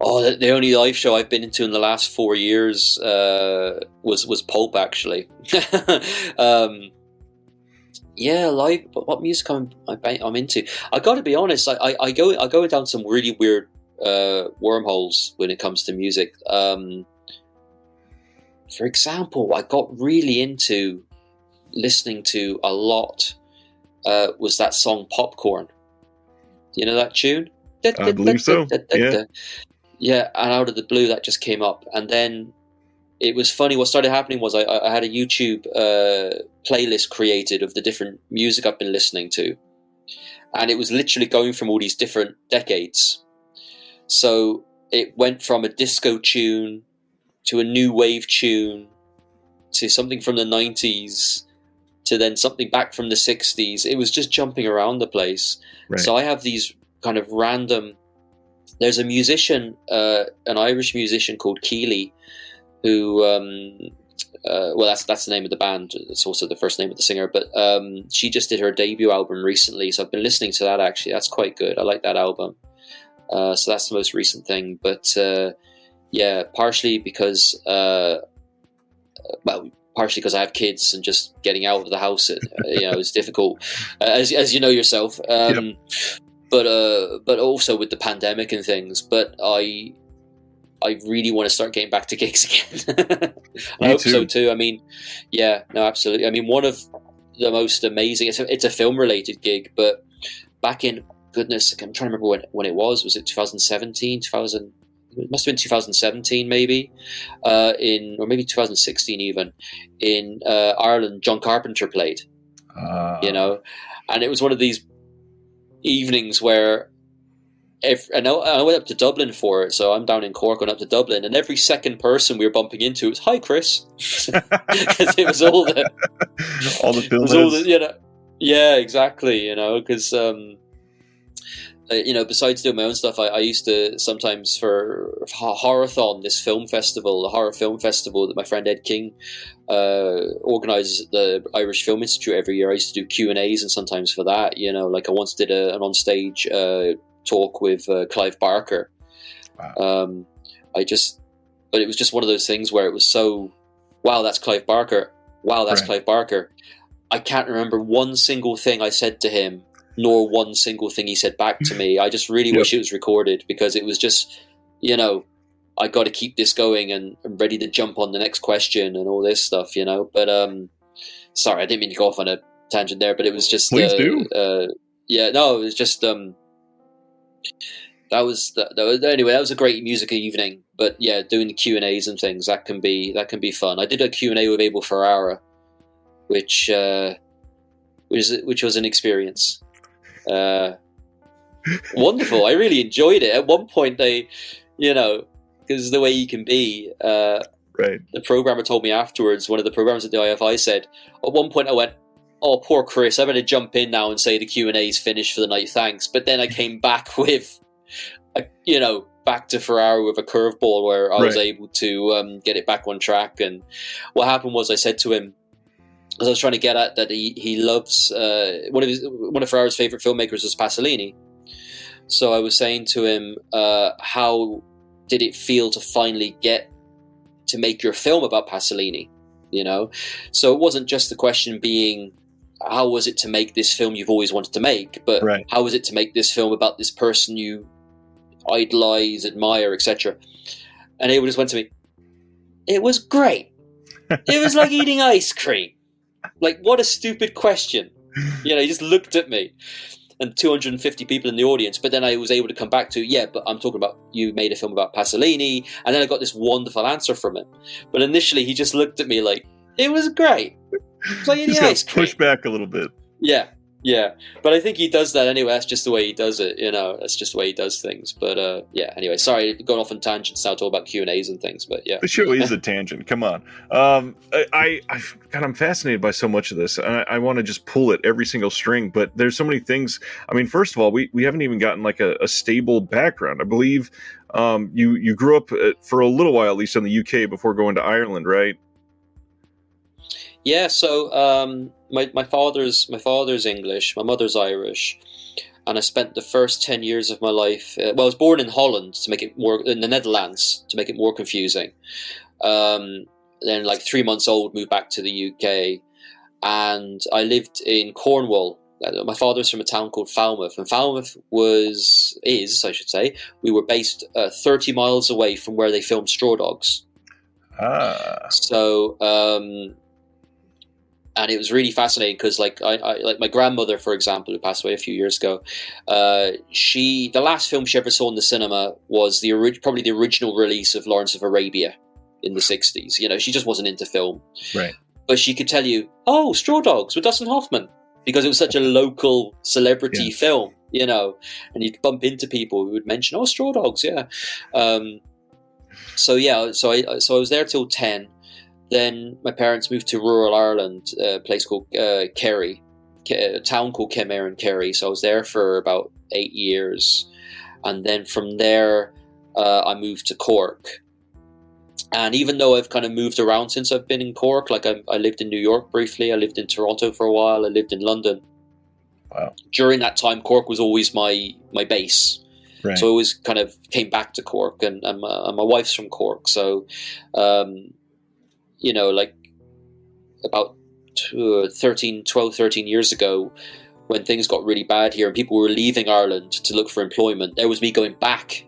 Oh, the only live show I've been into in the last 4 years was Pulp, actually. Yeah, live. But what music I'm into? I got to be honest. I go down some really weird wormholes when it comes to music. For example, I got really into listening to a lot. Was that song "Popcorn"? You know that tune? I believe so. Yeah. Yeah, and out of the blue, that just came up, and then. It was funny. What started happening was I had a YouTube playlist created of the different music I've been listening to. And it was literally going from all these different decades. So it went from a disco tune to a new wave tune to something from the 90s to then something back from the 60s. It was just jumping around the place. Right. So I have these kind of random... There's a musician, an Irish musician called Keely, who that's the name of the band. It's also the first name of the singer, but she just did her debut album recently, so I've been listening to that. Actually, that's quite good. I like that album. So that's the most recent thing, but partially because partially because I have kids and just getting out of the house is difficult, as you know yourself. Yep. But also with the pandemic and things, but I really want to start getting back to gigs again. I hope so too. I mean, yeah, no, absolutely. I mean, one of the most amazing, it's a film related gig, but back in, goodness, I'm trying to remember when it was. Was it 2017, 2000? It must have been 2017 maybe, or maybe 2016 even, in Ireland. John Carpenter played, and it was one of these evenings where I went up to Dublin for it, so I'm down in Cork, going up to Dublin, and every second person we were bumping into was "Hi, Chris," because it was all the film. Yeah, exactly. Because besides doing my own stuff, I used to sometimes for Horrorthon, this film festival, the horror film festival that my friend Ed King organises at the Irish Film Institute every year. I used to do Q&As, and sometimes for that, like I once did an on-stage talk with Clive Barker. Wow. But it was just one of those things where it was so, wow, that's Clive Barker. Wow, that's Clive Barker. I can't remember one single thing I said to him, nor one single thing he said back to me. I just really wish it was recorded, because it was just, I got to keep this going and I'm ready to jump on the next question and all this stuff, But sorry, I didn't mean to go off on a tangent there, but it was just... Please do. It was just... Anyway, that was a great music evening. But yeah, doing the Q&As and things, that can be fun. I did a Q&A with Abel Ferrara, which was an experience. Wonderful. I really enjoyed it. At one point, they, because the way you can be, the programmer told me afterwards, one of the programmers at the IFI said, at one point I went, "Oh, poor Chris, I better jump in now and say the Q&A's finished for the night, thanks." But then I came back with, back to Ferrara with a curveball where I was able to get it back on track. And what happened was I said to him, as I was trying to get at, that he loves, one of Ferrara's favourite filmmakers was Pasolini. So I was saying to him, how did it feel to finally get to make your film about Pasolini? So it wasn't just the question being, how was it to make this film you've always wanted to make, but how was it to make this film about this person you idolize, admire, etc. And Abel just went to me, "It was great. It was like eating ice cream." Like, what a stupid question. He just looked at me, and 250 people in the audience. But then I was able to come back to, but I'm talking about, you made a film about Pasolini. And then I got this wonderful answer from him. But initially he just looked at me like, "It was great. It's like eating ice cream." Push back a little bit. Yeah. Yeah, but I think he does that anyway. That's just the way he does it, you know. That's just the way he does things. But yeah. Anyway, sorry, going off on tangents now, talk about Q&As and things. But yeah, The show is a tangent. Come on. God, I'm fascinated by so much of this. I want to just pull at every single string, but there's so many things. I mean, first of all, we haven't even gotten like a stable background. I believe you grew up for a little while, at least in the UK, before going to Ireland, right? yeah. So my father's English, my mother's Irish, and I spent the first 10 years of my life. Well, I was born in Holland to make it more in the Netherlands to make it more confusing. Then, like 3 months old, moved back to the UK, and I lived in Cornwall. My father's from a town called Falmouth, and Falmouth I should say, we were based 30 miles away from where they filmed Straw Dogs. So, and it was really fascinating because, like, I like my grandmother, for example, who passed away a few years ago. The last film she ever saw in the cinema was probably the original release of Lawrence of Arabia in the 60s. You know, she just wasn't into film, right? But she could tell you, "Oh, Straw Dogs with Dustin Hoffman," because it was such a local celebrity film. You know, and you'd bump into people who would mention, "Oh, Straw Dogs, yeah." So I was there till 10. Then my parents moved to rural Ireland, a place called Kerry, a town called Kenmare in Kerry. So I was there for about 8 years. And then from there, I moved to Cork. And even though I've kind of moved around since I've been in Cork, like I lived in New York briefly, I lived in Toronto for a while, I lived in London. Wow. During that time, Cork was always my base. Right. So I always kind of came back to Cork, and my wife's from Cork. So, you know, like about 12, 13 years ago, when things got really bad here and people were leaving Ireland to look for employment, there was me going back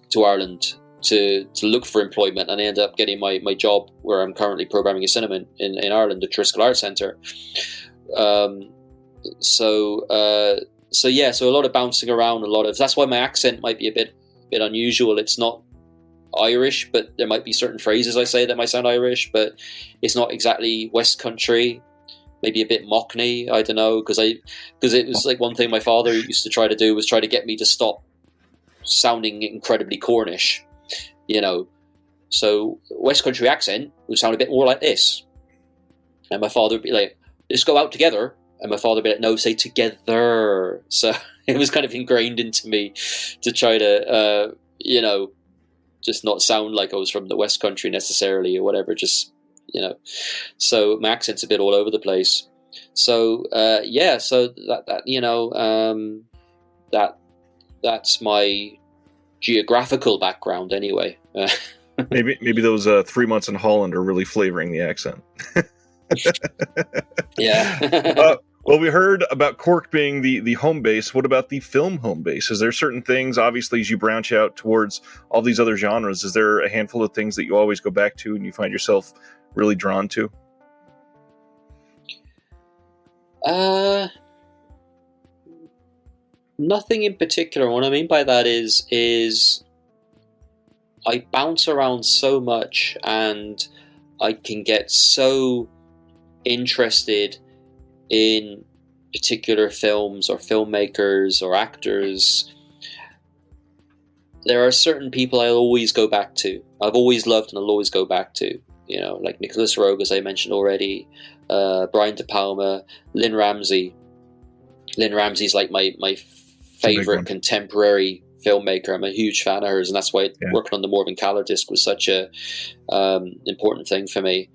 to Ireland to look for employment, and I ended up getting my job where I'm currently programming a cinema in Ireland, the Triskel Arts Centre. So a lot of bouncing around, that's why my accent might be a bit unusual. It's not Irish, but there might be certain phrases I say that might sound Irish, but it's not exactly West Country. Maybe a bit Mockney, I don't know, because it was like one thing my father used to try to do was try to get me to stop sounding incredibly Cornish, you know. So West Country accent would sound a bit more like this, and my father would be like, "Let's go out together," and my father would be like, "No, say together." So it was kind of ingrained into me to try to, you know, just not sound like I was from the West Country necessarily or whatever, just, you know. So my accent's a bit all over the place. So so that you know, that's my geographical background anyway. maybe those 3 months in Holland are really flavoring the accent. Yeah. Well, we heard about Cork being the home base. What about the film home base? Is there certain things, obviously, as you branch out towards all these other genres, is there a handful of things that you always go back to and you find yourself really drawn to? Nothing in particular. What I mean by that is I bounce around so much and I can get so interested in particular films or filmmakers or actors. There are certain people I'll always go back to. I've always loved and I'll always go back to. You know, like Nicholas Roeg, as I mentioned already, Brian De Palma, Lynn Ramsey. Lynn Ramsey's like my favorite contemporary filmmaker. I'm a huge fan of hers, and that's why working on the Morven Caller disc was such a important thing for me.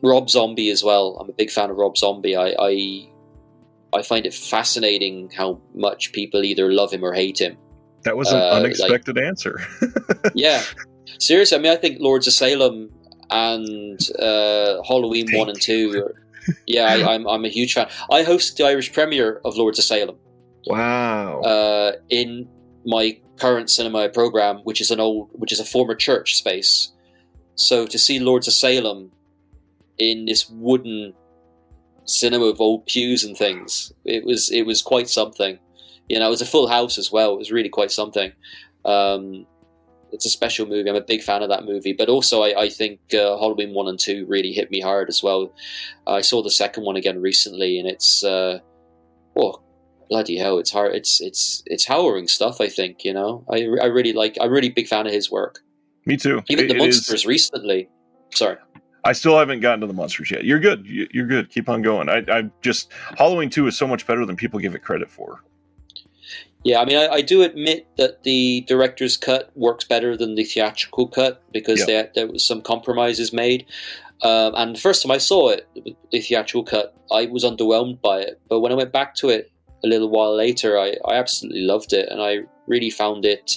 Rob Zombie as well. I'm a big fan of Rob Zombie. I find it fascinating how much people either love him or hate him. That was an unexpected answer. Yeah, seriously. I mean, I think Lords of Salem and Halloween 1 and 2. I'm a huge fan. I hosted the Irish premiere of Lords of Salem. Wow. In my current cinema program, which is a former church space. So to see Lords of Salem in this wooden cinema with old pews and things, it was quite something. You know, it was a full house as well. It was really quite something. it's a special movie. I'm a big fan of that movie. But also, I think Halloween 1 and 2 really hit me hard as well. I saw the second one again recently, and it's bloody hell, it's hard. It's harrowing stuff. I think, you know. I'm a really big fan of his work. Me too. Even the monsters recently. Sorry. I still haven't gotten to the monsters yet. You're good. You're good. Keep on going. I just Halloween 2 is so much better than people give it credit for. Yeah, I mean, I do admit that the director's cut works better than the theatrical cut because there was some compromises made. And the first time I saw it, the theatrical cut, I was underwhelmed by it. But when I went back to it a little while later, I absolutely loved it, and I really found it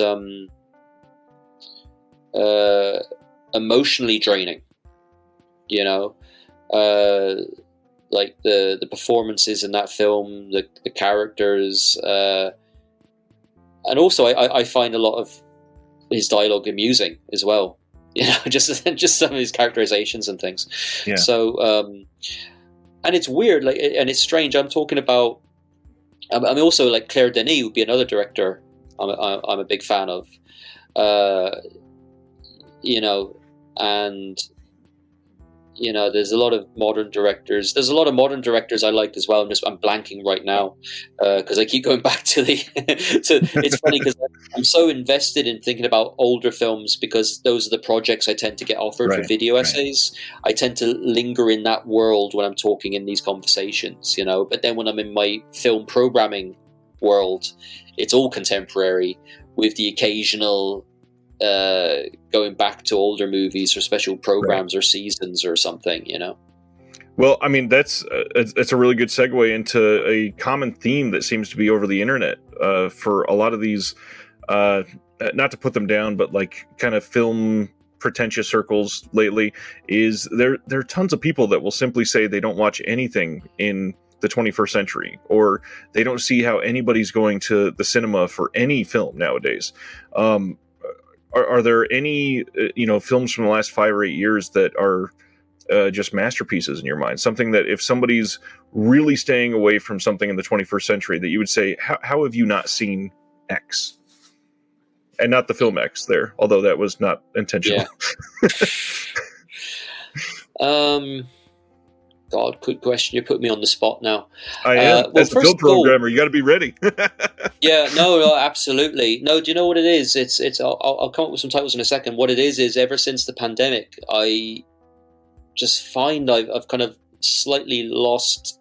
emotionally draining. You know, like the performances in that film, the characters, and also I find a lot of his dialogue amusing as well. You know, just some of his characterizations and things. Yeah. So, and it's weird, like, and it's strange. I'm talking about. I mean, also like Claire Denis would be another director I'm a big fan of. You know, and. You know, there's a lot of modern directors. There's a lot of modern directors I liked as well. I'm blanking right now because I keep going back to the. It's funny because I'm so invested in thinking about older films because those are the projects I tend to get offered for video essays. I tend to linger in that world when I'm talking in these conversations, you know. But then when I'm in my film programming world, it's all contemporary with the occasional. Going back to older movies or special programs or seasons or something, you know. Well, I mean, that's a really good segue into a common theme that seems to be over the internet for a lot of these, not to put them down, but like kind of film pretentious circles lately, is there are tons of people that will simply say they don't watch anything in the 21st century, or they don't see how anybody's going to the cinema for any film nowadays. Are there any, films from the last 5 or 8 years that are just masterpieces in your mind? Something that if somebody's really staying away from something in the 21st century that you would say, how have you not seen X? And not the film X there, although that was not intentional. Yeah. God, good question. You put me on the spot now. I am. As a film programmer, you got to be ready. Yeah, no, absolutely. No, do you know what it is? It's. I'll come up with some titles in a second. What it is ever since the pandemic, I just find I've kind of slightly lost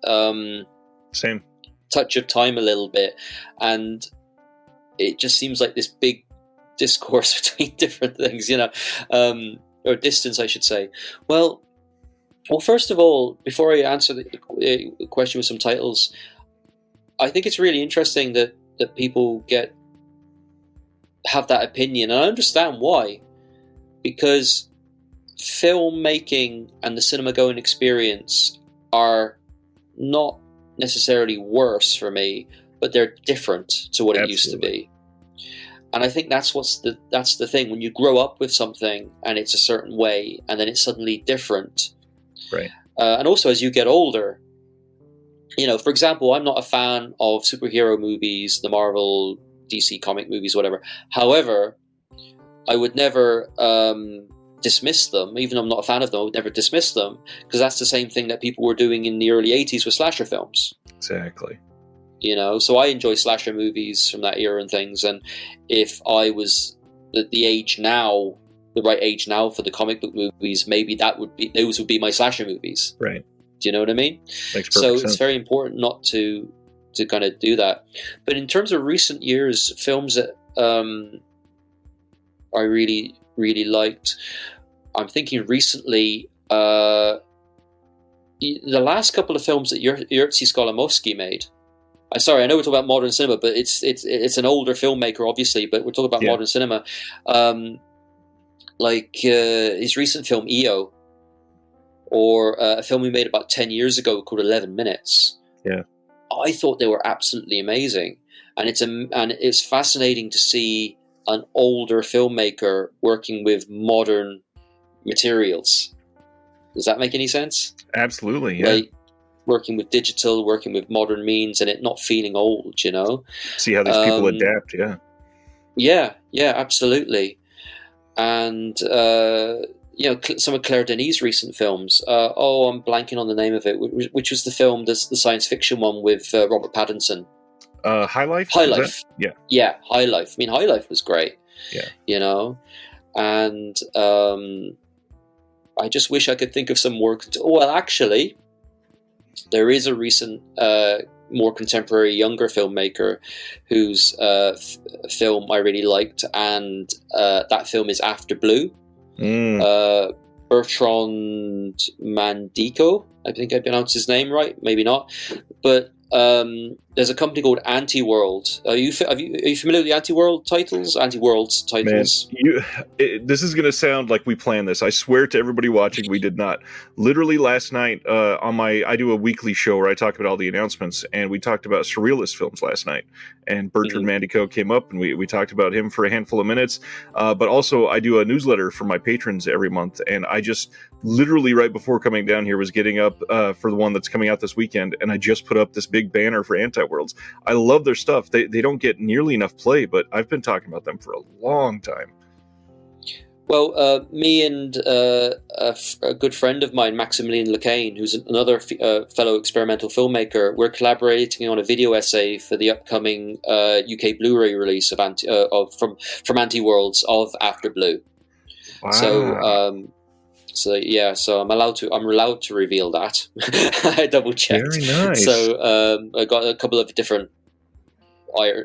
same touch of time a little bit, and it just seems like this big discourse between different things, you know, or distance, I should say. Well, first of all, before I answer the question with some titles, I think it's really interesting that people have that opinion, and I understand why. Because filmmaking and the cinema-going experience are not necessarily worse for me, but they're different to what it used to be. And I think that's the thing. When you grow up with something and it's a certain way, and then it's suddenly different. Right. And also, as you get older, you know, for example, I'm not a fan of superhero movies, the Marvel, DC comic movies, whatever. However, I would never dismiss them, even though I'm not a fan of them. I would never dismiss them because that's the same thing that people were doing in the early 80s with slasher films. Exactly. You know, so I enjoy slasher movies from that era and things. And if I was the age now, the right age now for the comic book movies, maybe those would be my slasher movies. Right. Do you know what I mean? Makes perfect sense. It's very important not to kind of do that. But in terms of recent years, films that I really, really liked, I'm thinking recently, the last couple of films that Jerzy Skolimowski made. Sorry, I know we're talking about modern cinema, but it's an older filmmaker, obviously, but we're talking about modern cinema. Like his recent film EO, or a film he made about 10 years ago called 11 Minutes. Yeah, I thought they were absolutely amazing, and it's fascinating to see an older filmmaker working with modern materials. Does that make any sense? Absolutely, yeah. Like working with digital, working with modern means, and it not feeling old, you know? See how these people adapt, yeah. Yeah, absolutely. and some of Claire Denis' recent films. I'm blanking on the name of it, which was the film, the science fiction one with Robert Pattinson. High Life? High Life. Yeah, High Life. I mean, High Life was great. Yeah. And I just wish I could think of some more. Well, actually, there is a recent, more contemporary, younger filmmaker whose film I really liked, and that film is After Blue. Bertrand Mandico, I think I pronounced his name right, maybe not, but there's a company called Anti-World. Are you familiar with the Anti-World's titles? Man, this is going to sound like we planned this. I swear to everybody watching, we did not. Literally last night, I do a weekly show where I talk about all the announcements, and we talked about surrealist films last night. And Bertrand Mandico came up, and we talked about him for a handful of minutes. But also, I do a newsletter for my patrons every month, and I just literally right before coming down here was getting up for the one that's coming out this weekend, and I just put up this big banner for Anti-Worlds. I love their stuff. They don't get nearly enough play, but I've been talking about them for a long time. Well, me and a good friend of mine, Maximilian Lecain, who's another fellow experimental filmmaker, we're collaborating on a video essay for the upcoming UK Blu-ray release from Anti-Worlds of After Blue. Wow. So I'm allowed to reveal that. I double checked. Very nice. So I got a couple of different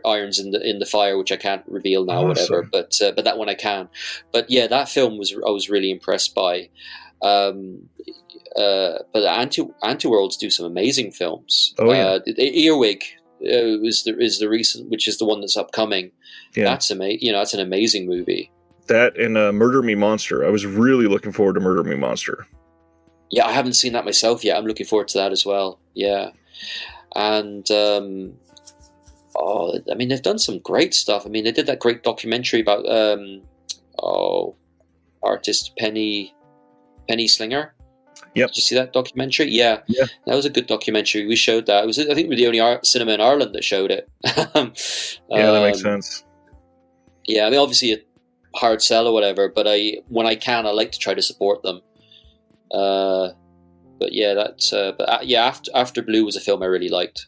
irons in the fire, which I can't reveal now, awesome. whatever. But that one I can. But yeah, that film I was really impressed by. But Anti-Worlds do some amazing films. Oh, yeah. Earwig is the recent, which is the one that's upcoming. Yeah. That's that's an amazing movie. That and Murder Me Monster. I was really looking forward to Murder Me Monster. Yeah, I haven't seen that myself yet. I'm looking forward to that as well. Yeah. And they've done some great stuff. I mean, they did that great documentary about artist Penny Slinger. Yep. Did you see that documentary? Yeah. That was a good documentary. We showed that. I think we're the only cinema in Ireland that showed it. Yeah, that makes sense. Yeah, I mean, obviously a hard sell or whatever, but when I can, I like to try to support them. But yeah, After Blue was a film I really liked.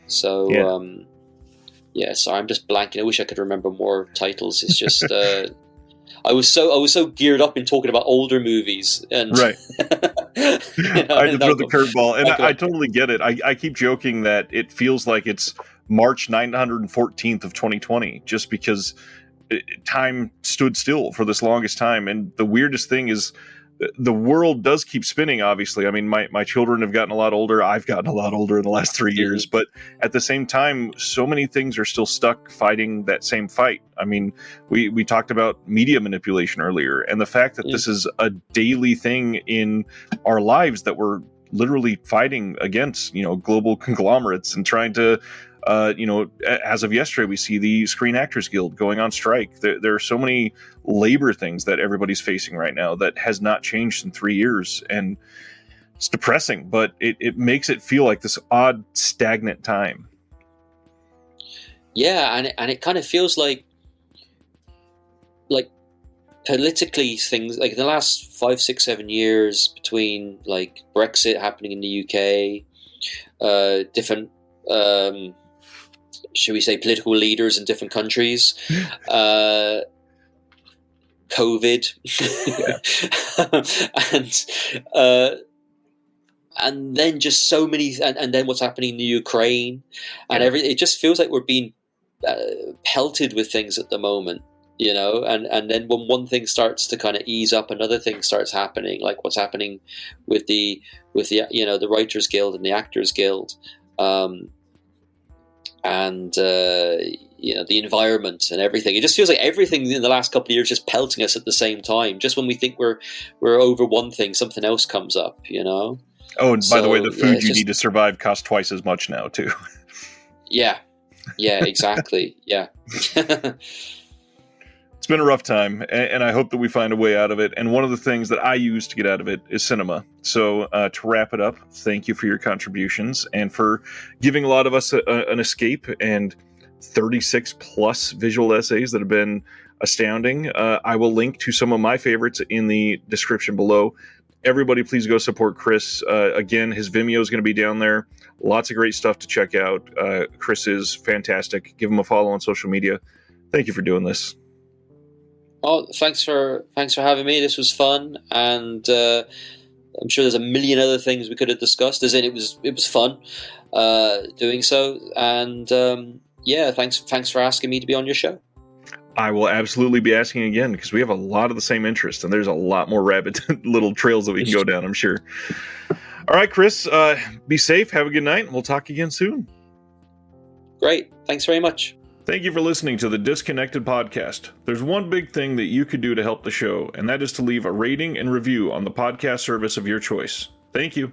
So so I'm just blanking. I wish I could remember more titles. It's just I was so geared up in talking about older movies, and right. I had to throw the curveball, and I totally get it. I keep joking that it feels like it's March 914th of 2020, just because time stood still for this longest time. And the weirdest thing is, the world does keep spinning, obviously. I mean, my children have gotten a lot older. I've gotten a lot older in the last 3 years. But at the same time, so many things are still stuck fighting that same fight. I mean, we talked about media manipulation earlier, and the fact that this is a daily thing in our lives that we're literally fighting against, global conglomerates and trying to, as of yesterday, we see the Screen Actors Guild going on strike. There are so many labor things that everybody's facing right now that has not changed in 3 years. And it's depressing, but it makes it feel like this odd, stagnant time. Yeah, and it kind of feels like politically things, like the last 5, 6, 7 years between like Brexit happening in the UK, different should we say political leaders in different countries, COVID, and then just so many, and then what's happening in the Ukraine, and everything. It just feels like we're being pelted with things at the moment, and then when one thing starts to kind of ease up, another thing starts happening, like what's happening with the the Writers Guild and the Actors Guild. And the environment and everything. It just feels like everything in the last couple of years just pelting us at the same time. Just when we think we're over one thing, something else comes up. Oh, and by the way, the food you need to survive costs twice as much now too. Yeah, exactly. Yeah. It's been a rough time, and I hope that we find a way out of it. And one of the things that I use to get out of it is cinema. So to wrap it up, thank you for your contributions and for giving a lot of us an escape. And 36 plus visual essays that have been astounding. I will link to some of my favorites in the description below. Everybody, please go support Chris. Again, his Vimeo is going to be down there. Lots of great stuff to check out. Chris is fantastic. Give him a follow on social media. Thank you for doing this. Oh, thanks for having me. This was fun, and I'm sure there's a million other things we could have discussed. As in, it was fun doing so, and yeah, thanks for asking me to be on your show. I will absolutely be asking again because we have a lot of the same interests, and there's a lot more rabbit little trails that we can go down, I'm sure. All right, Chris, be safe. Have a good night, and we'll talk again soon. Great. Thanks very much. Thank you for listening to the Disconnected Podcast. There's one big thing that you could do to help the show, and that is to leave a rating and review on the podcast service of your choice. Thank you.